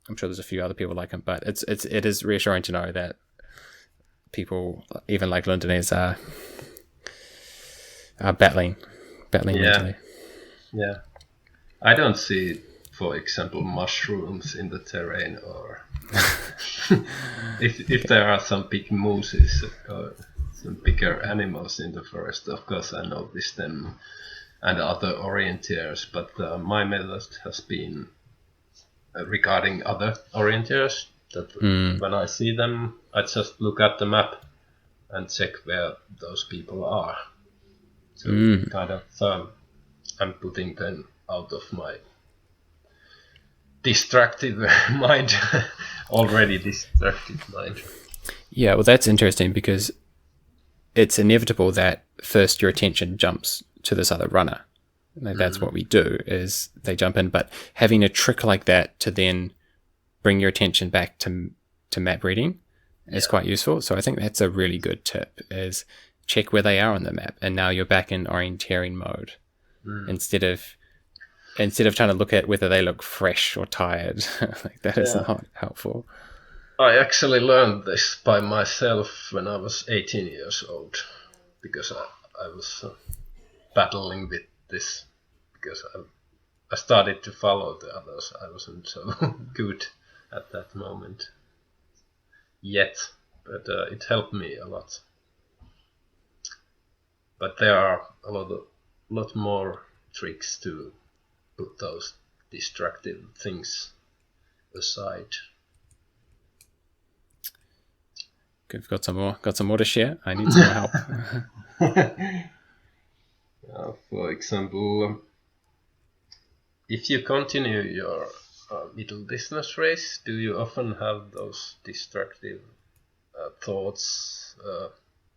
I'm sure there's a few other people like him, but it is reassuring to know that people, even like Lundinez, are battling mentally. Yeah. I don't see, for example, mushrooms in the terrain, or if there are some big mooses or some bigger animals in the forest, of course I notice them and other orienteers, but my method has been regarding other orienteers, that when I see them, I just look at the map and check where those people are. So kind of I'm putting them out of my distracted mind, already distracted mind. Yeah, well, that's interesting because it's inevitable that first your attention jumps to this other runner. Like that's what we do, is they jump in, but having a trick like that to then bring your attention back to map reading is quite useful. So I think that's a really good tip, is check where they are on the map, and now you're back in orienteering mode instead of trying to look at whether they look fresh or tired. Like that is not helpful. I actually learned this by myself when I was 18 years old, because I was battling with this, because I started to follow the others. I wasn't so good at that moment yet, but it helped me a lot. But there are a lot more tricks to put those destructive things aside. We've got some more to share. I need some more help. For example, if you continue your middle distance race, do you often have those destructive thoughts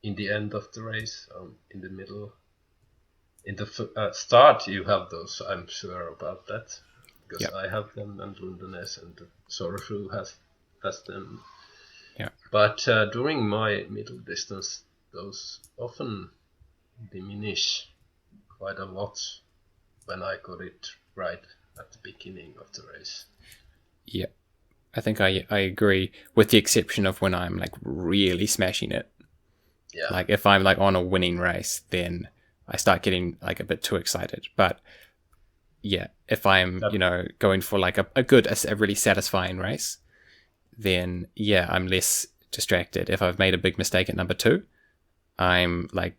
in the end of the race, in the middle? in the start you have those. I'm sure about that because Yep. I have them, and Lundenes and Sorshu has them. Yeah. But during my middle distance, those often diminish quite a lot when I got it right at the beginning of the race. Yeah. I think I agree, with the exception of when I'm like really smashing it. Yeah. Like if I'm like on a winning race, then I start getting like a bit too excited. But yeah, if I'm, going for like a really satisfying race, then yeah, I'm less distracted. If I've made a big mistake at number 2, I'm like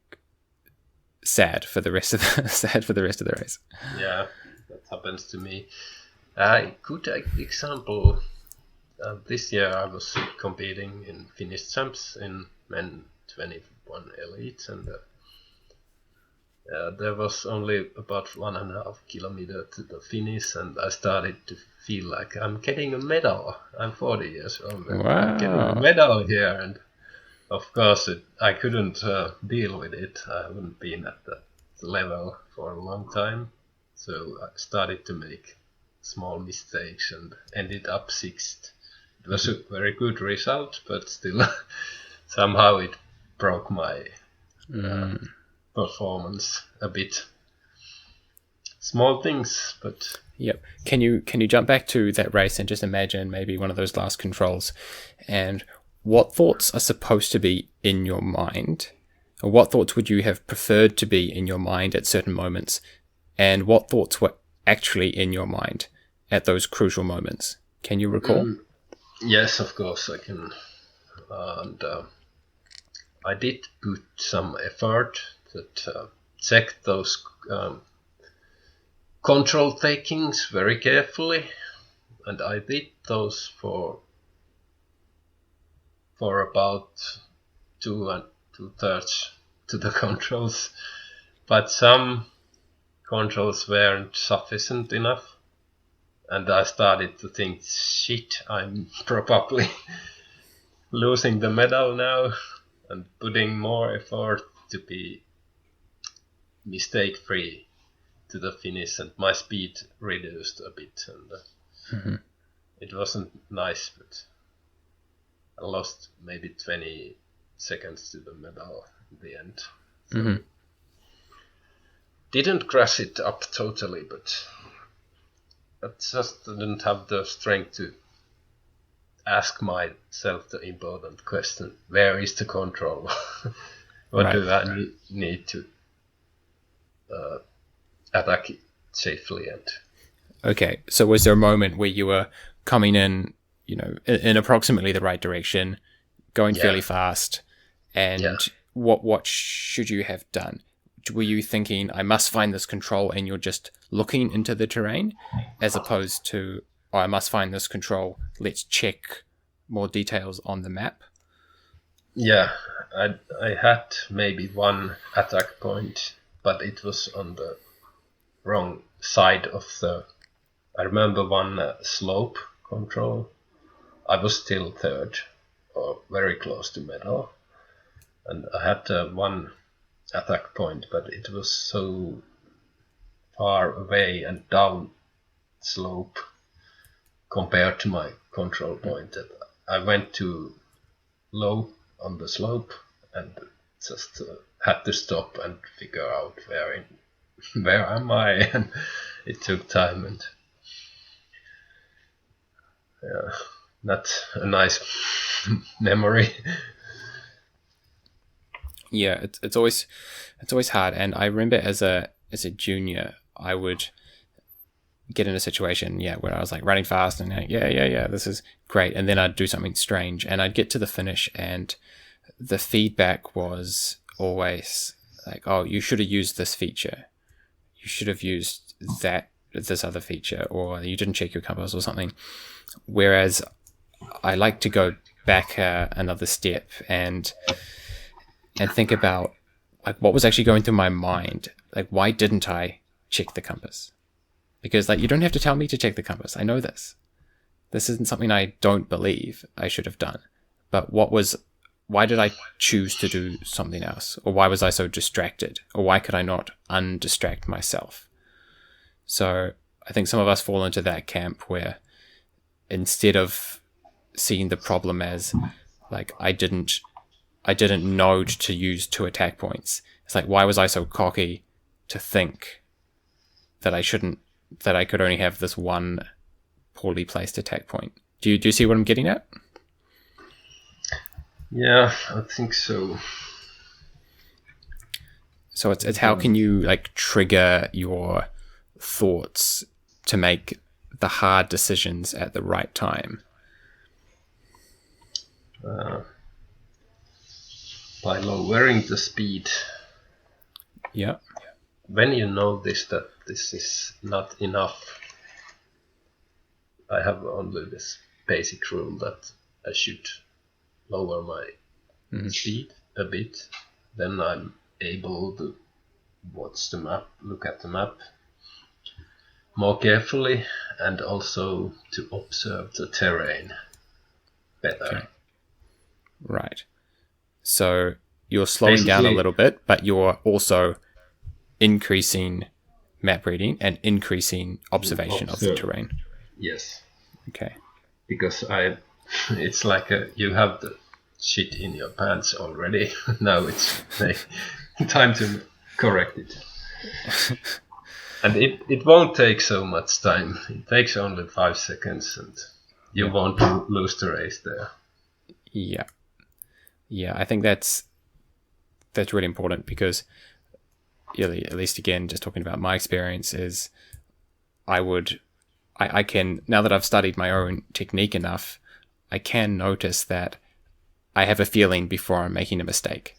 sad for the rest of the race. Yeah, that happens to me. A good example. This year I was competing in Finnish Champs in men 21 elite, and there was only about 1.5 kilometer to the finish, and I started to feel like I'm getting a medal. I'm 40 years old, and I'm getting a medal here, and of course I couldn't deal with it. I haven't been at that level for a long time, so I started to make small mistakes and ended up 6th. It was a very good result, but still somehow it broke my performance a bit. Small things, but yep. Can you jump back to that race and just imagine maybe one of those last controls, and what thoughts are supposed to be in your mind, or what thoughts would you have preferred to be in your mind at certain moments, and what thoughts were actually in your mind at those crucial moments? Can you recall? Yes, of course I can. And I did put some effort that checked those control takings very carefully, and I did those for about 2.2/3 to the controls, but some controls weren't sufficient enough, and I started to think, shit, I'm probably losing the medal now, and putting more effort to be mistake-free to the finish, and my speed reduced a bit, and it wasn't nice, but I lost maybe 20 seconds to the medal in the end. So didn't crash it up totally, but I just didn't have the strength to ask myself the important question: where is the control? What do I need to attack it safely? And okay, so was there a moment where you were coming in, in approximately the right direction, going fairly fast, and what should you have done? Were you thinking, I must find this control, and you're just looking into the terrain, as opposed to, I must find this control, let's check more details on the map? Yeah, I had maybe one attack point, but it was on the wrong side of the... I remember one slope control. I was still 3rd, or very close to medal, and I had one attack point, but it was so far away and down slope compared to my control point that I went too low on the slope and just had to stop and figure out where am I, and it took time, and not a nice memory. Yeah, it's always hard. And I remember as a junior, I would get in a situation, where I was like running fast and like, this is great, and then I'd do something strange, and I'd get to the finish, and the feedback was always like, oh, you should have used this feature, you should have used this other feature, or you didn't check your compass or something. Whereas I like to go back another step and think about like what was actually going through my mind. Like, why didn't I check the compass? Because like, you don't have to tell me to check the compass. I know this. This isn't something I don't believe I should have done. But what was why did I choose to do something else? Or why was I so distracted? Or why could I not undistract myself? So I think some of us fall into that camp where instead of seeing the problem as like I didn't know to use 2 attack points, it's like, why was I so cocky to think that I could only have this one poorly placed attack point? Do you see what I'm getting at? Yeah, I think so. So it's how can you like trigger your thoughts to make the hard decisions at the right time? By lowering the speed. Yeah. When you notice that this is not enough, I have only this basic rule that I should lower my speed a bit, then I'm able to watch the map, look at the map more carefully, and also to observe the terrain better. Okay. Right. So you're slowing down a little bit, but you're also increasing map reading and increasing observation of the terrain. Yes. Okay. Because it's like you have the shit in your pants already. Now it's time to correct it. And it won't take so much time. It takes only 5 seconds and you won't lose the race there. Yeah. Yeah, I think that's really important because at least again, just talking about my experience is I can, now that I've studied my own technique enough, I can notice that I have a feeling before I'm making a mistake.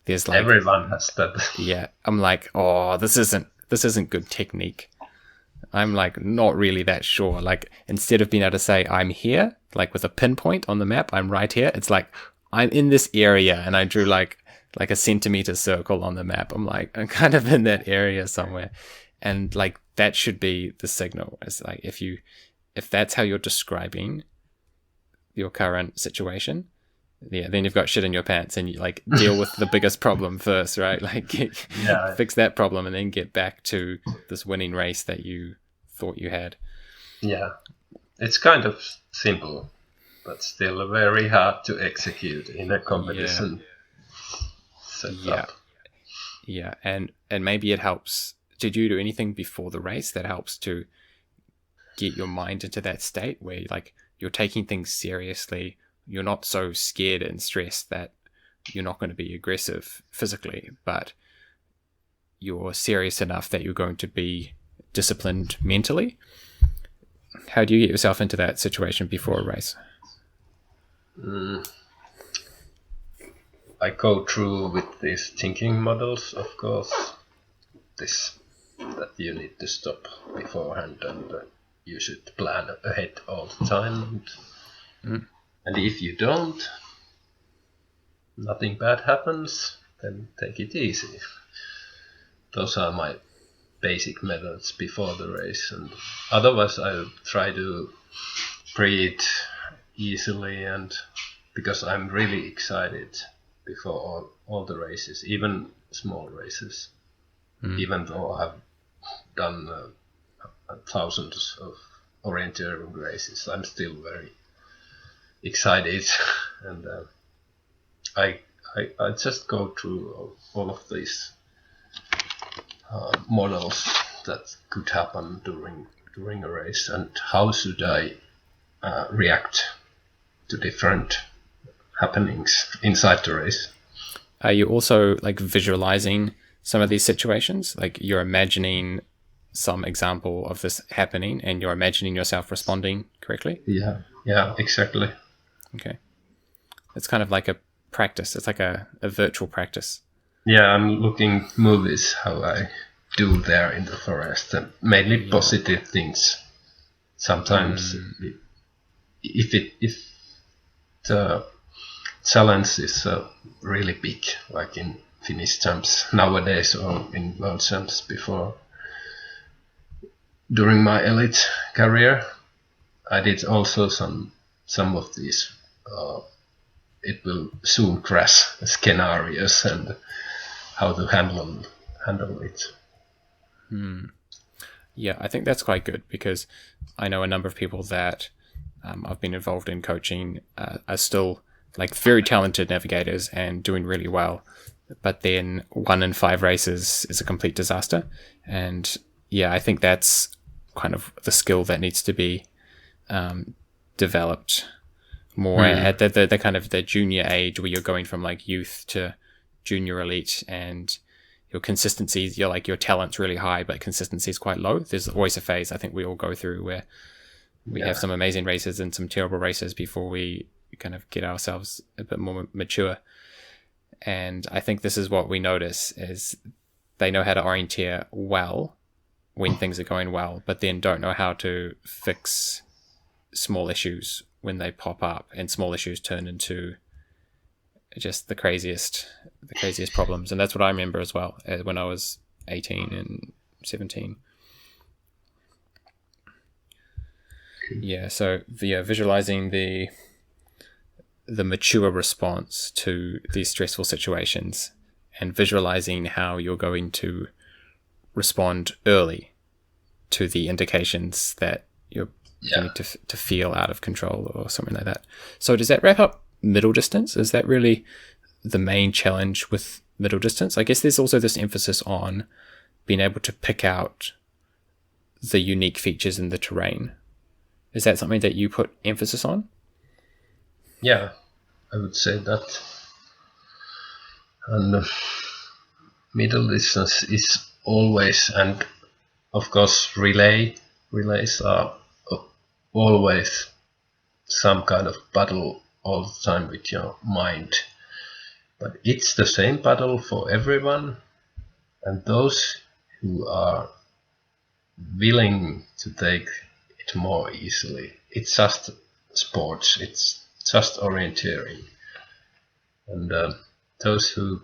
There's like everyone has that. Yeah, I'm like, oh, this isn't good technique. I'm like not really that sure. Like instead of being able to say I'm here, like with a pinpoint on the map, I'm right here. It's like I'm in this area, and I drew like a centimeter circle on the map. I'm like I'm kind of in that area somewhere, and like that should be the signal. It's like if that's how you're describing your current situation, yeah, then you've got shit in your pants, and you like deal with the biggest problem first, right? Like fix that problem and then get back to this winning race that you thought you had. Yeah, it's kind of simple, but still very hard to execute in a competition setup. Yeah, and maybe it helps. Did you do anything before the race that helps to get your mind into that state where like you're taking things seriously? You're not so scared and stressed that you're not going to be aggressive physically, but you're serious enough that you're going to be disciplined mentally. How do you get yourself into that situation before a race? I go through with these thinking models, of course, that you need to stop beforehand and you should plan ahead all the time. And if you don't, nothing bad happens, then take it easy. Those are my basic methods before the race. And otherwise I'll try to breathe easily, and because I'm really excited before all the races, even small races. Even though I've done thousands of orienteering races, I'm still very excited, and I just go through all of these models that could happen during a race, and how should I react to different happenings inside the race. Are you also like visualizing some of these situations? Like you're imagining some example of this happening and you're imagining yourself responding correctly? Yeah, exactly. Okay. It's kind of like a practice. It's like a virtual practice. Yeah, I'm looking movies how I do there in the forest, and mainly positive things. Sometimes if the challenge is really big, like in Finnish champs nowadays or in world champs before, during my elite career, I did also some of these it will soon crash scenarios and how to handle it. Yeah, I think that's quite good, because I know a number of people that I've been involved in coaching are still like very talented navigators and doing really well, but then 1 in 5 races is a complete disaster. And yeah, I think that's kind of the skill that needs to be developed more at the kind of the junior age, where you're going from like youth to junior elite, and your consistency, your talent's really high, but consistency is quite low. There's always a phase I think we all go through where we have some amazing races and some terrible races before we kind of get ourselves a bit more mature. And I think this is what we notice, is they know how to orienteer well when things are going well, but then don't know how to fix small issues when they pop up, and small issues turn into just the craziest problems. And that's what I remember as well when I was 18 and 17. Yeah, so visualizing the mature response to these stressful situations, and visualizing how you're going to respond early to the indications that you're going to feel out of control or something like that. So does that wrap up middle distance? Is that really the main challenge with middle distance? I guess there's also this emphasis on being able to pick out the unique features in the terrain. Is that something that you put emphasis on? Yeah, I would say that. And middle distance is always, and of course relays are always some kind of battle all the time with your mind. But it's the same battle for everyone, and those who are willing to take it more easily, it's just sports, it's just orienteering. And those who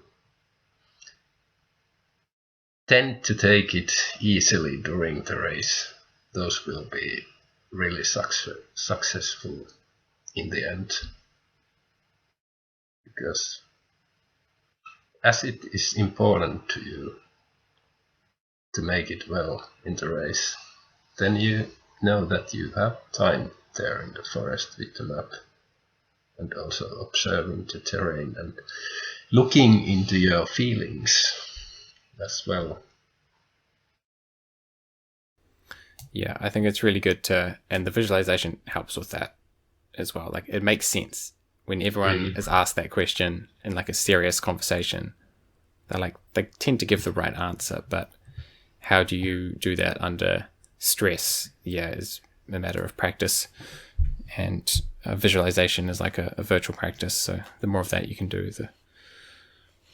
tend to take it easily during the race, those will be really successful in the end. Because as it is important to you to make it well in the race, then you know that you have time there in the forest with the map, and also observing the terrain and looking into your feelings as well. Yeah, I think it's really good and the visualization helps with that as well. Like, it makes sense when everyone is asked that question in like a serious conversation. They tend to give the right answer, but how do you do that under stress? Yeah, is a matter of practice, and visualization is like a virtual practice. So the more of that you can do,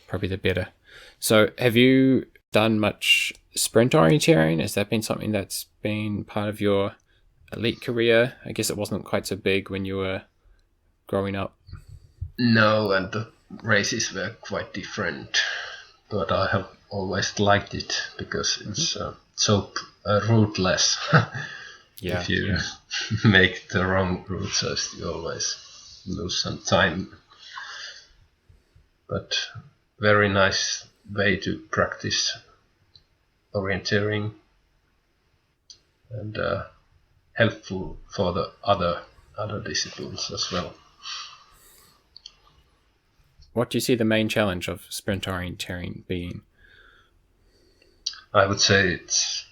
probably the better. So have you done much sprint orienteering? Has that been something that's been part of your elite career? I guess it wasn't quite so big when you were growing up. No, and the races were quite different, but I have always liked it because it's so rootless. If you make the wrong route, so you always lose some time. But very nice way to practice orienteering, and helpful for the other disciplines as well. What do you see the main challenge of sprint orienteering being? I would say it's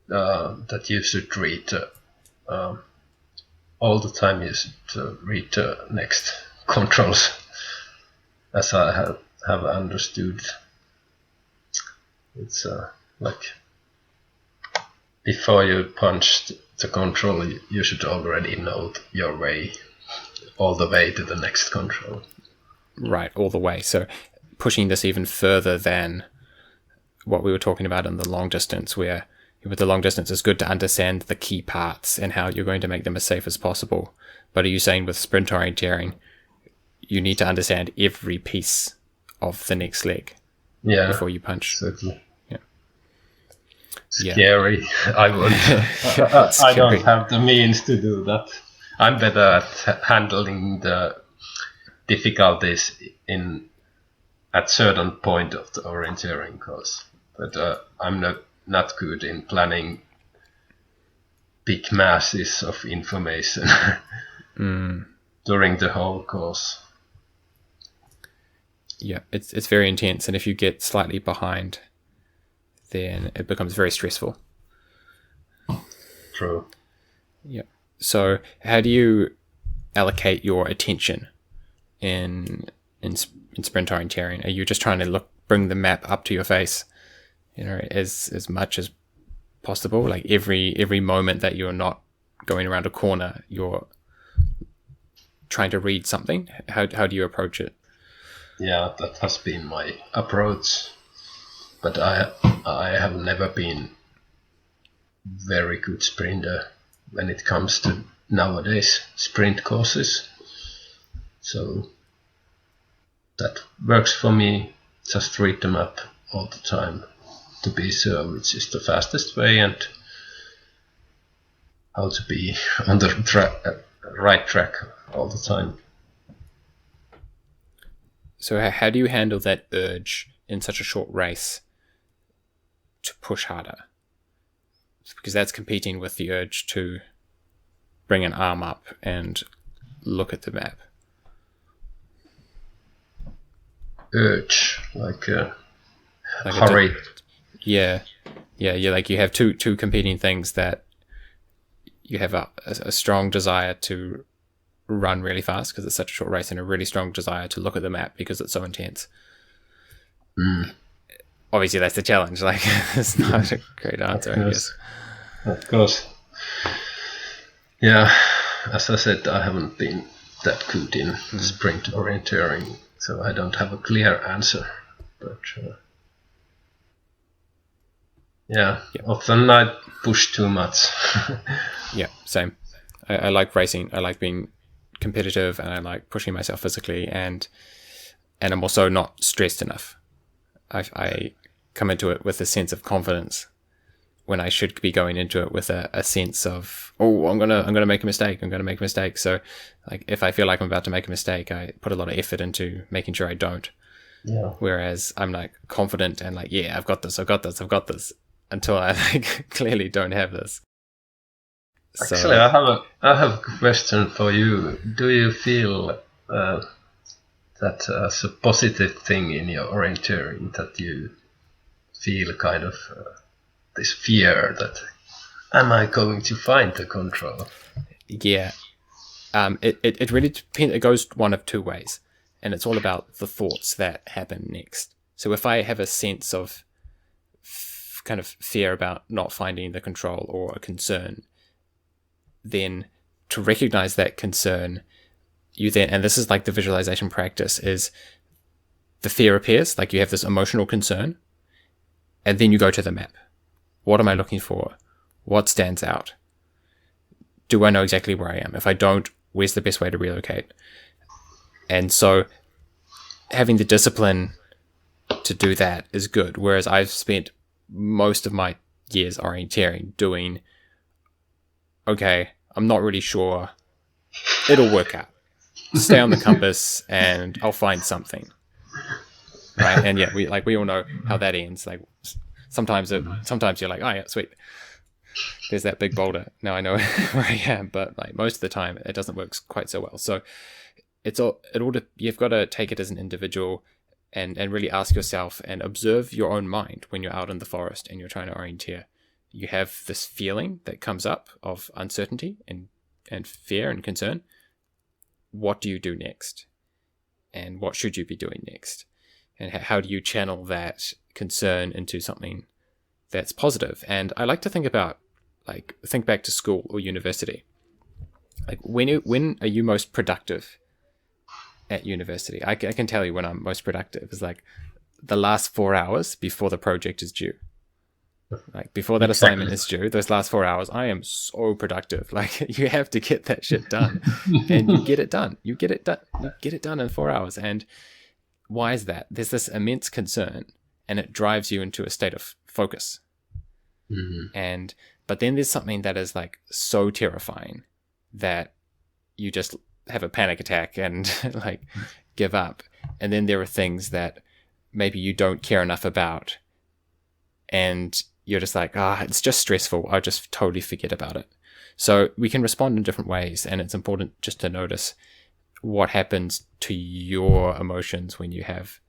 that you should read all the time. You should read the next controls, as I have understood. It's like before you punch the control, you should already know your way all the way to the next control. Right, all the way. So pushing this even further than what we were talking about in the long distance, where with the long distance it's good to understand the key parts and how you're going to make them as safe as possible. But are you saying with sprint orienteering, you need to understand every piece of the next leg before you punch? Exactly. Yeah. Scary. I won't. I don't have the means to do that. I'm better at handling the difficulties in at certain point of the orienteering course. But I'm not good in planning big masses of information during the whole course. Yeah, it's very intense, and if you get slightly behind, then it becomes very stressful. True. Yeah. So how do you allocate your attention in sprint orienteering? Are you just trying to bring the map up to your face, as much as possible? Like every moment that you're not going around a corner, you're trying to read something. How do you approach it? Yeah, that has been my approach, but I have never been very good sprinter when it comes to nowadays sprint courses. So that works for me. Just read the map all the time to be sure which is the fastest way and how to be on the right track all the time. So how do you handle that urge in such a short race to push harder? Because that's competing with the urge to bring an arm up and look at the map. Urge, like hurry. Yeah. Like you have two competing things that you have a strong desire to run really fast because it's such a short race, and a really strong desire to look at the map because it's so intense. Obviously, that's the challenge. Like, it's not a great answer, I guess. Of course. Yeah, as I said, I haven't been that good in sprint orienteering, so I don't have a clear answer. But often I push too much. Yeah, same. I like racing. I like being competitive, and I like pushing myself physically, and I'm also not stressed enough. I come into it with a sense of confidence when I should be going into it with a sense of, I'm gonna make a mistake. So like if I feel like I'm about to make a mistake, I put a lot of effort into making sure I don't. Yeah. Whereas I'm like confident and like, yeah, I've got this until I like clearly don't have this. Actually, So, I have a question for you. Do you feel that as a positive thing in your orienteering, that you feel kind of this fear that am I going to find the control? yeah. It really depends. It goes one of two ways, and it's all about the thoughts that happen next. So if I have a sense of kind of fear about not finding the control or a concern, then to recognize that concern, and this is like the visualization practice, is the fear appears, like you have this emotional concern, and then you go to the map. What am I looking for? What stands out? Do I know exactly where I am? If I don't, where's the best way to relocate? And so having the discipline to do that is good. Whereas I've spent most of my years orienteering doing, okay, I'm not really sure. It'll work out. Stay on the compass and I'll find something. Right? And yeah, we all know how that ends. Like sometimes you're like, oh yeah, sweet. There's that big boulder. Now I know where I am. But like most of the time it doesn't work quite so well. So you've got to take it as an individual and really ask yourself and observe your own mind when you're out in the forest and you're trying to orienteer. You have this feeling that comes up of uncertainty and fear and concern. What do you do next? And what should you be doing next? And how do you channel that concern into something that's positive? And I like to think back to school or university. Like when are you most productive at university? I can tell you when I'm most productive is like the last 4 hours before the project is due. Like before that assignment is due, those last 4 hours, I am so productive. Like you have to get that shit done, and you get it done. You get it done in 4 hours. And why is that? There's this immense concern, and it drives you into a state of focus. Mm-hmm. But then there's something that is like so terrifying that you just have a panic attack and like give up. And then there are things that maybe you don't care enough about, and you're just like, it's just stressful, I'll just totally forget about it. So we can respond in different ways, and it's important just to notice what happens to your emotions when you have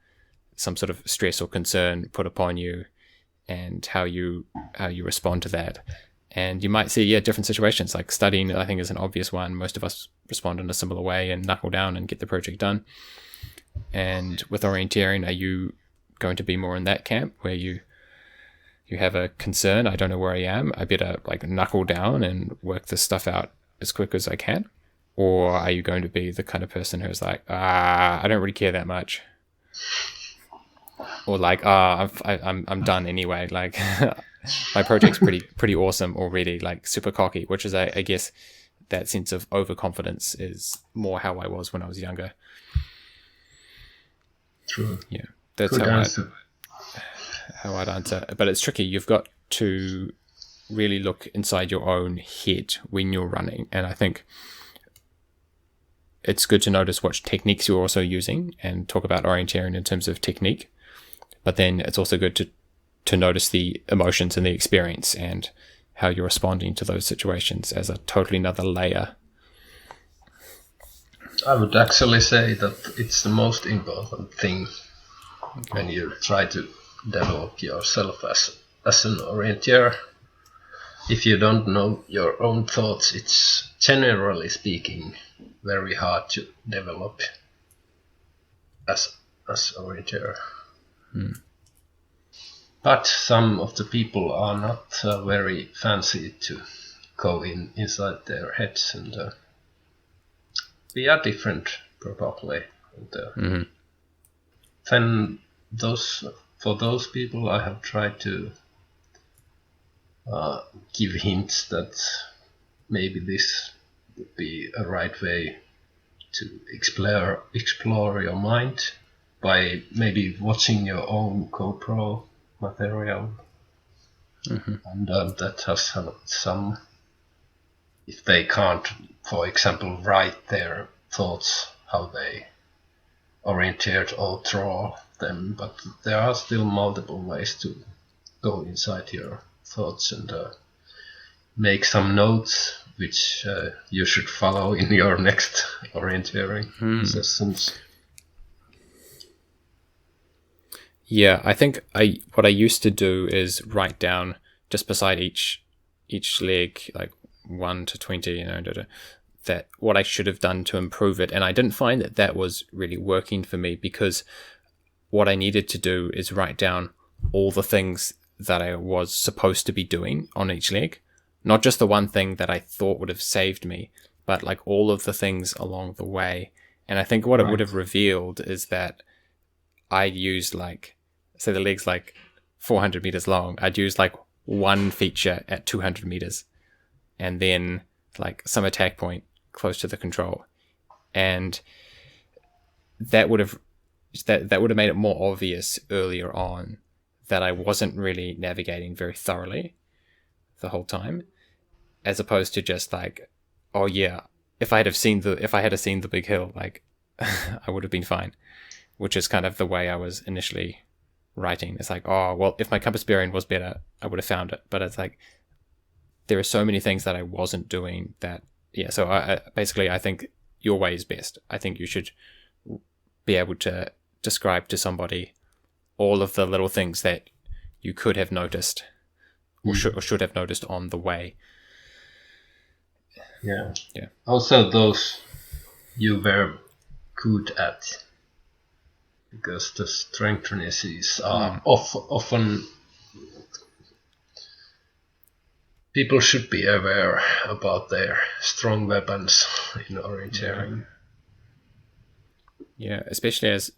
some sort of stress or concern put upon you, and how you respond to that. And you might see, different situations, like studying, I think, is an obvious one. Most of us respond in a similar way and knuckle down and get the project done. And with orienteering, are you going to be more in that camp where you have a concern? I don't know where I am, I better like knuckle down and work this stuff out as quick as I can? Or are you going to be the kind of person who's like, I don't really care that much? Or like, I'm done anyway. Like, my project's pretty awesome already. Like, super cocky, which is, I guess, that sense of overconfidence is more how I was when I was younger. True. Yeah, that's how I'd answer. But it's tricky. You've got to really look inside your own head when you're running, and I think it's good to notice what techniques you're also using and talk about orienteering in terms of technique. But then it's also good to notice the emotions and the experience and how you're responding to those situations as a totally another layer. I would actually say that it's the most important thing when you try to develop yourself as an orienteer. If you don't know your own thoughts, it's generally speaking very hard to develop as orienteer. But some of the people are not very fancy to go inside their heads, and we are different probably. And, then for those people, I have tried to give hints that maybe this would be a right way to explore your mind by maybe watching your own GoPro material, and that has helped some. If they can't, for example, write their thoughts, how they orienteered or draw them, but there are still multiple ways to go inside your thoughts and make some notes, which you should follow in your next orienteering sessions. Yeah, I think what I used to do is write down just beside each leg, like 1 to 20, that what I should have done to improve it. And I didn't find that was really working for me, because what I needed to do is write down all the things that I was supposed to be doing on each leg, not just the one thing that I thought would have saved me, but like all of the things along the way. And I think what it would have revealed is that I used, like, say the leg's like 400 meters long, I'd use like one feature at 200 meters, and then like some attack point close to the control. And that would have made it more obvious earlier on that I wasn't really navigating very thoroughly the whole time, as opposed to just like, oh yeah, if I had seen the big hill, like I would have been fine, which is kind of the way I was initially writing. It's like, oh well, if my compass bearing was better, I would have found it. But it's like there are so many things that I wasn't doing that, yeah. So I think your way is best. I think you should be able to describe to somebody all of the little things that you could have noticed or should have noticed on the way. Yeah. Also, those you were good at, because the strengthnesses are often. People should be aware about their strong weapons in orienteering. Yeah, especially as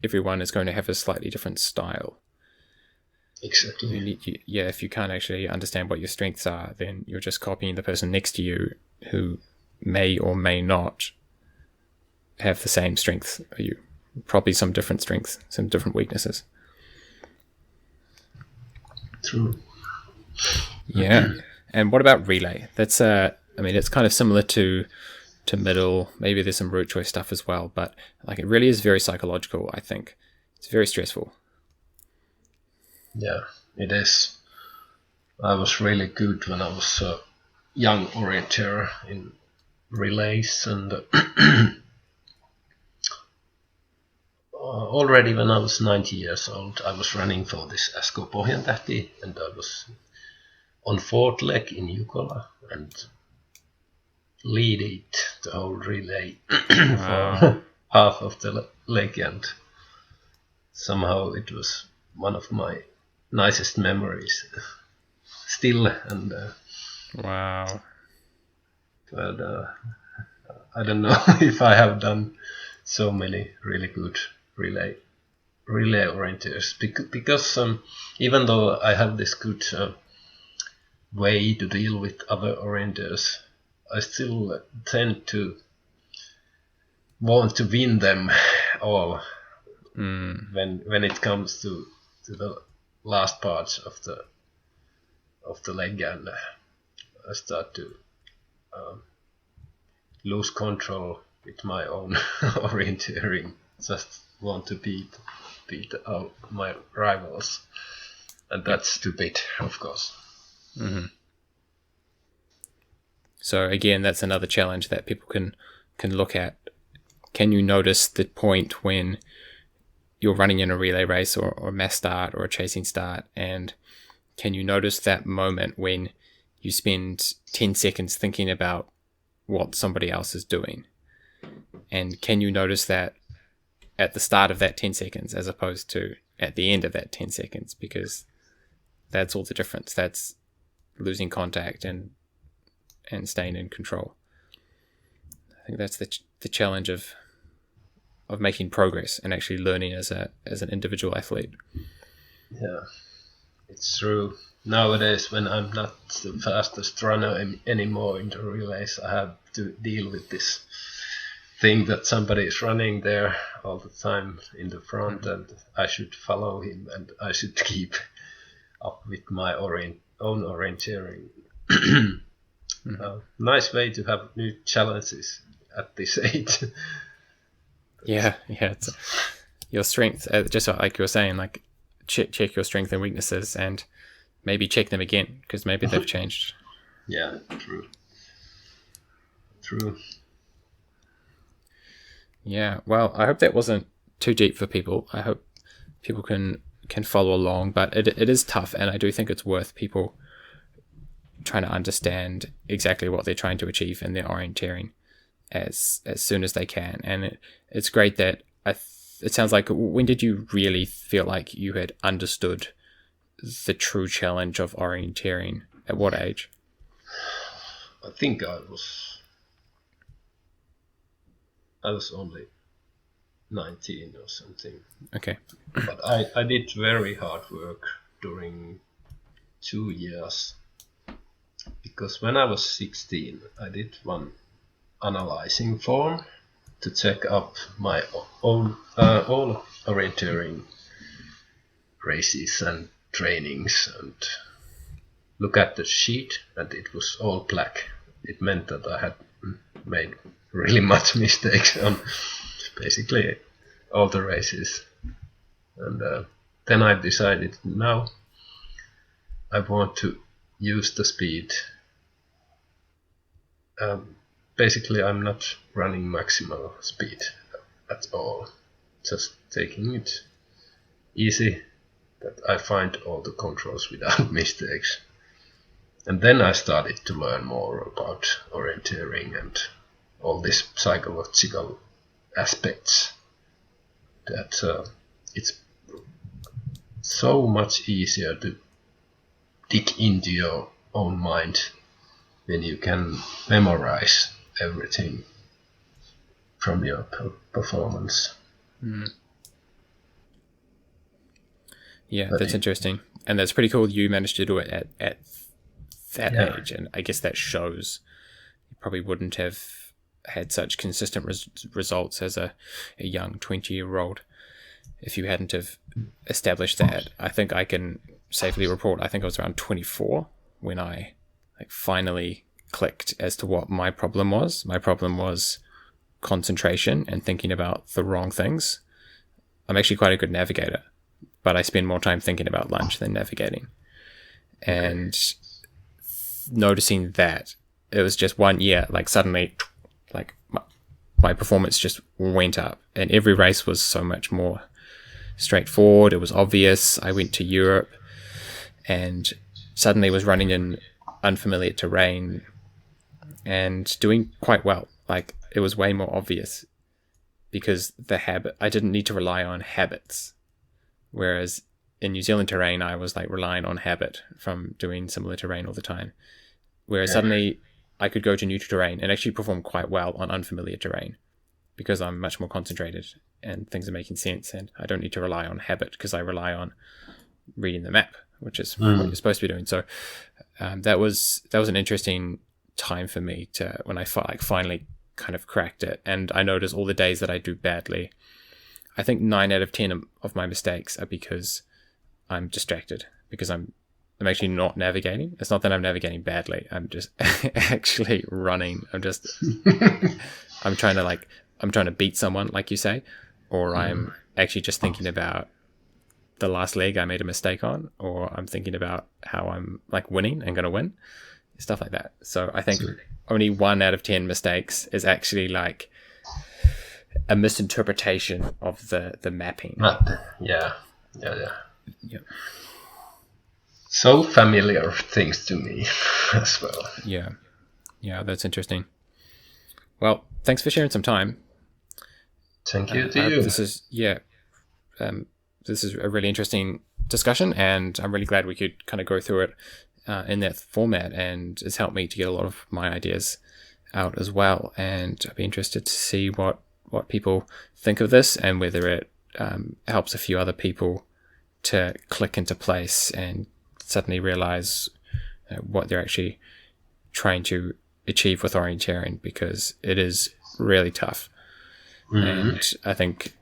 everyone is going to have a slightly different style. Exactly. If you can't actually understand what your strengths are, then you're just copying the person next to you who may or may not have the same strengths as you. Probably some different strengths, some different weaknesses. True. Yeah. And what about relay? That's it's kind of similar to to middle. Maybe there's some route choice stuff as well, but like it really is very psychological. I think it's very stressful. Yeah, it is. I was really good when I was a young orienteer in relays, and already when I was 90 years old, I was running for this Asko Pohjantähti, and I was on fourth leg in Jukola and leaded the whole relay for half of the leg, and somehow it was one of my nicest memories still. And wow. But I don't know if I have done so many really good relay orienteers, because even though I have this good way to deal with other orienteers, I still tend to want to win them all when it comes to the last parts of the leg, and I start to lose control with my own orienteering. Just want to beat out my rivals, and that's stupid, of course. Mm-hmm. So again, that's another challenge that people can look at. Can you notice the point when you're running in a relay race or a mass start or a chasing start, and can you notice that moment when you spend 10 seconds thinking about what somebody else is doing? And can you notice that at the start of that 10 seconds as opposed to at the end of that 10 seconds? Because that's all the difference. That's losing contact and staying in control. I think that's the challenge of making progress and actually learning as an individual athlete. Yeah, it's true. Nowadays, when I'm not the fastest runner anymore in the relays, I have to deal with this thing that somebody is running there all the time in the front, and I should follow him, and I should keep up with my own orienteering. Nice way to have new challenges at this age. Yeah, it's your strength, just like you were saying, like check your strengths and weaknesses, and maybe check them again, because maybe they've changed. Yeah, true. Yeah, well, I hope that wasn't too deep for people. I hope people can follow along, but it is tough, and I do think it's worth people trying to understand exactly what they're trying to achieve in their orienteering as soon as they can. And it's great that it sounds like, when did you really feel like you had understood the true challenge of orienteering? At what age? I think I was only 19 or something. Okay. But I did very hard work during 2 years, because when I was 16, I did one analyzing form to check up my own all orienteering races and trainings, and look at the sheet, and it was all black. It meant that I had made really much mistakes on basically all the races. And then I decided, now I want to use the speed. Basically, I'm not running maximal speed at all, just taking it easy, that I find all the controls without mistakes. And then I started to learn more about orienteering and all these psychological aspects, that it's so much easier to dig into your own mind when you can memorize everything from your performance. Yeah, that's interesting, and that's pretty cool. You managed to do it at that age, and I guess that shows you probably wouldn't have had such consistent results as a young 20-year-old if you hadn't have established that. I think I can safely report, I think I was around 24 when I finally clicked as to what my problem was. My problem was concentration and thinking about the wrong things. I'm actually quite a good navigator, but I spend more time thinking about lunch than navigating. And noticing that it was just 1 year, like suddenly, like my performance just went up, and every race was so much more straightforward. It was obvious. I went to Europe and suddenly was running in unfamiliar terrain and doing quite well. Like, it was way more obvious because I didn't need to rely on habits. Whereas in New Zealand terrain, I was like relying on habit from doing similar terrain all the time. Whereas suddenly I could go to new terrain and actually perform quite well on unfamiliar terrain because I'm much more concentrated and things are making sense, and I don't need to rely on habit because I rely on reading the map, which is what you're supposed to be doing. So that was an interesting time for me when I finally kind of cracked it. And I noticed all the days that I do badly, I think 9 out of 10 of my mistakes are because I'm distracted, because I'm actually not navigating. It's not that I'm navigating badly. I'm just actually running. I'm trying to beat someone, like you say, or I'm actually just thinking about the last leg I made a mistake on, or I'm thinking about how I'm like winning and going to win, stuff like that. So I think only 1 out of 10 mistakes is actually like a misinterpretation of the mapping. Yeah. So familiar things to me as well. Yeah, that's interesting. Well, thanks for sharing some time. Thank you to you. This is a really interesting discussion, and I'm really glad we could kind of go through it in that format, and it's helped me to get a lot of my ideas out as well. And I'd be interested to see what people think of this, and whether it helps a few other people to click into place and suddenly realize what they're actually trying to achieve with orienteering, because it is really tough. And I think,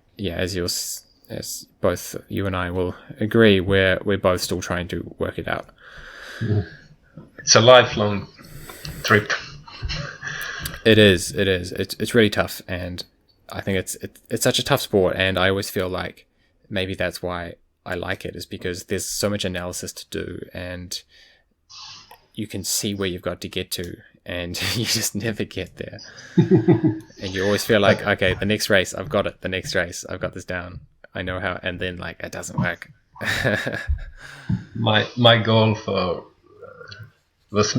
as both you and I will agree, we're both still trying to work it out. It's a lifelong trip. It is. It's really tough, and I think it's such a tough sport. And I always feel like maybe that's why I like it, is because there's so much analysis to do, and you can see where you've got to get to, and you just never get there. And you always feel like, okay, the next race, I've got it. The next race, I've got this down. I know how, and then like it doesn't work. My goal was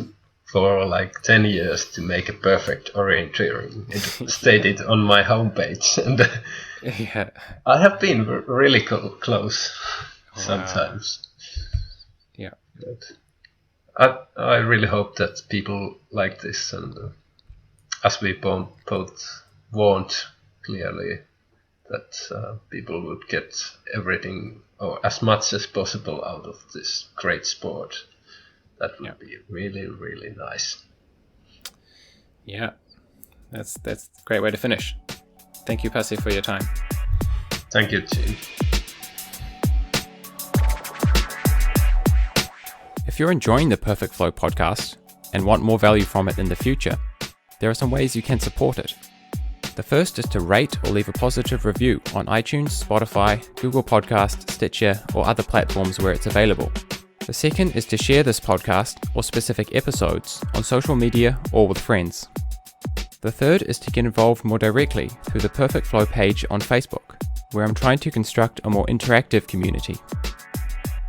for like 10 years to make a perfect orienteering. It stated on my homepage, and I have been really close sometimes. Yeah. But I really hope that people like this, and as we both want clearly, that people would get everything or as much as possible out of this great sport. That would be really, really nice. Yeah, that's a great way to finish. Thank you, Pasi, for your time. Thank you, Gene. If you're enjoying the Perfect Flow podcast and want more value from it in the future, there are some ways you can support it. The first is to rate or leave a positive review on iTunes, Spotify, Google Podcasts, Stitcher, or other platforms where it's available. The second is to share this podcast or specific episodes on social media or with friends. The third is to get involved more directly through the Perfect Flow page on Facebook, where I'm trying to construct a more interactive community.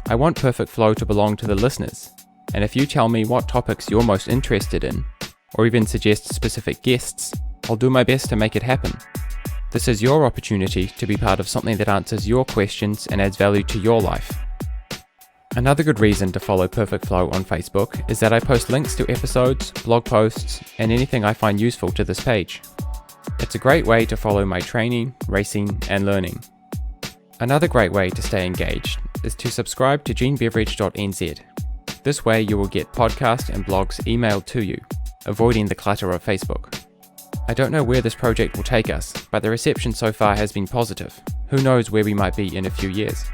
I want Perfect Flow to belong to the listeners, and if you tell me what topics you're most interested in, or even suggest specific guests, I'll do my best to make it happen. This is your opportunity to be part of something that answers your questions and adds value to your life. Another good reason to follow Perfect Flow on Facebook is that I post links to episodes, blog posts, and anything I find useful to this page. It's a great way to follow my training, racing, and learning. Another great way to stay engaged is to subscribe to genebeveridge.nz. This way you will get podcasts and blogs emailed to you, avoiding the clutter of Facebook. I don't know where this project will take us, but the reception so far has been positive. Who knows where we might be in a few years.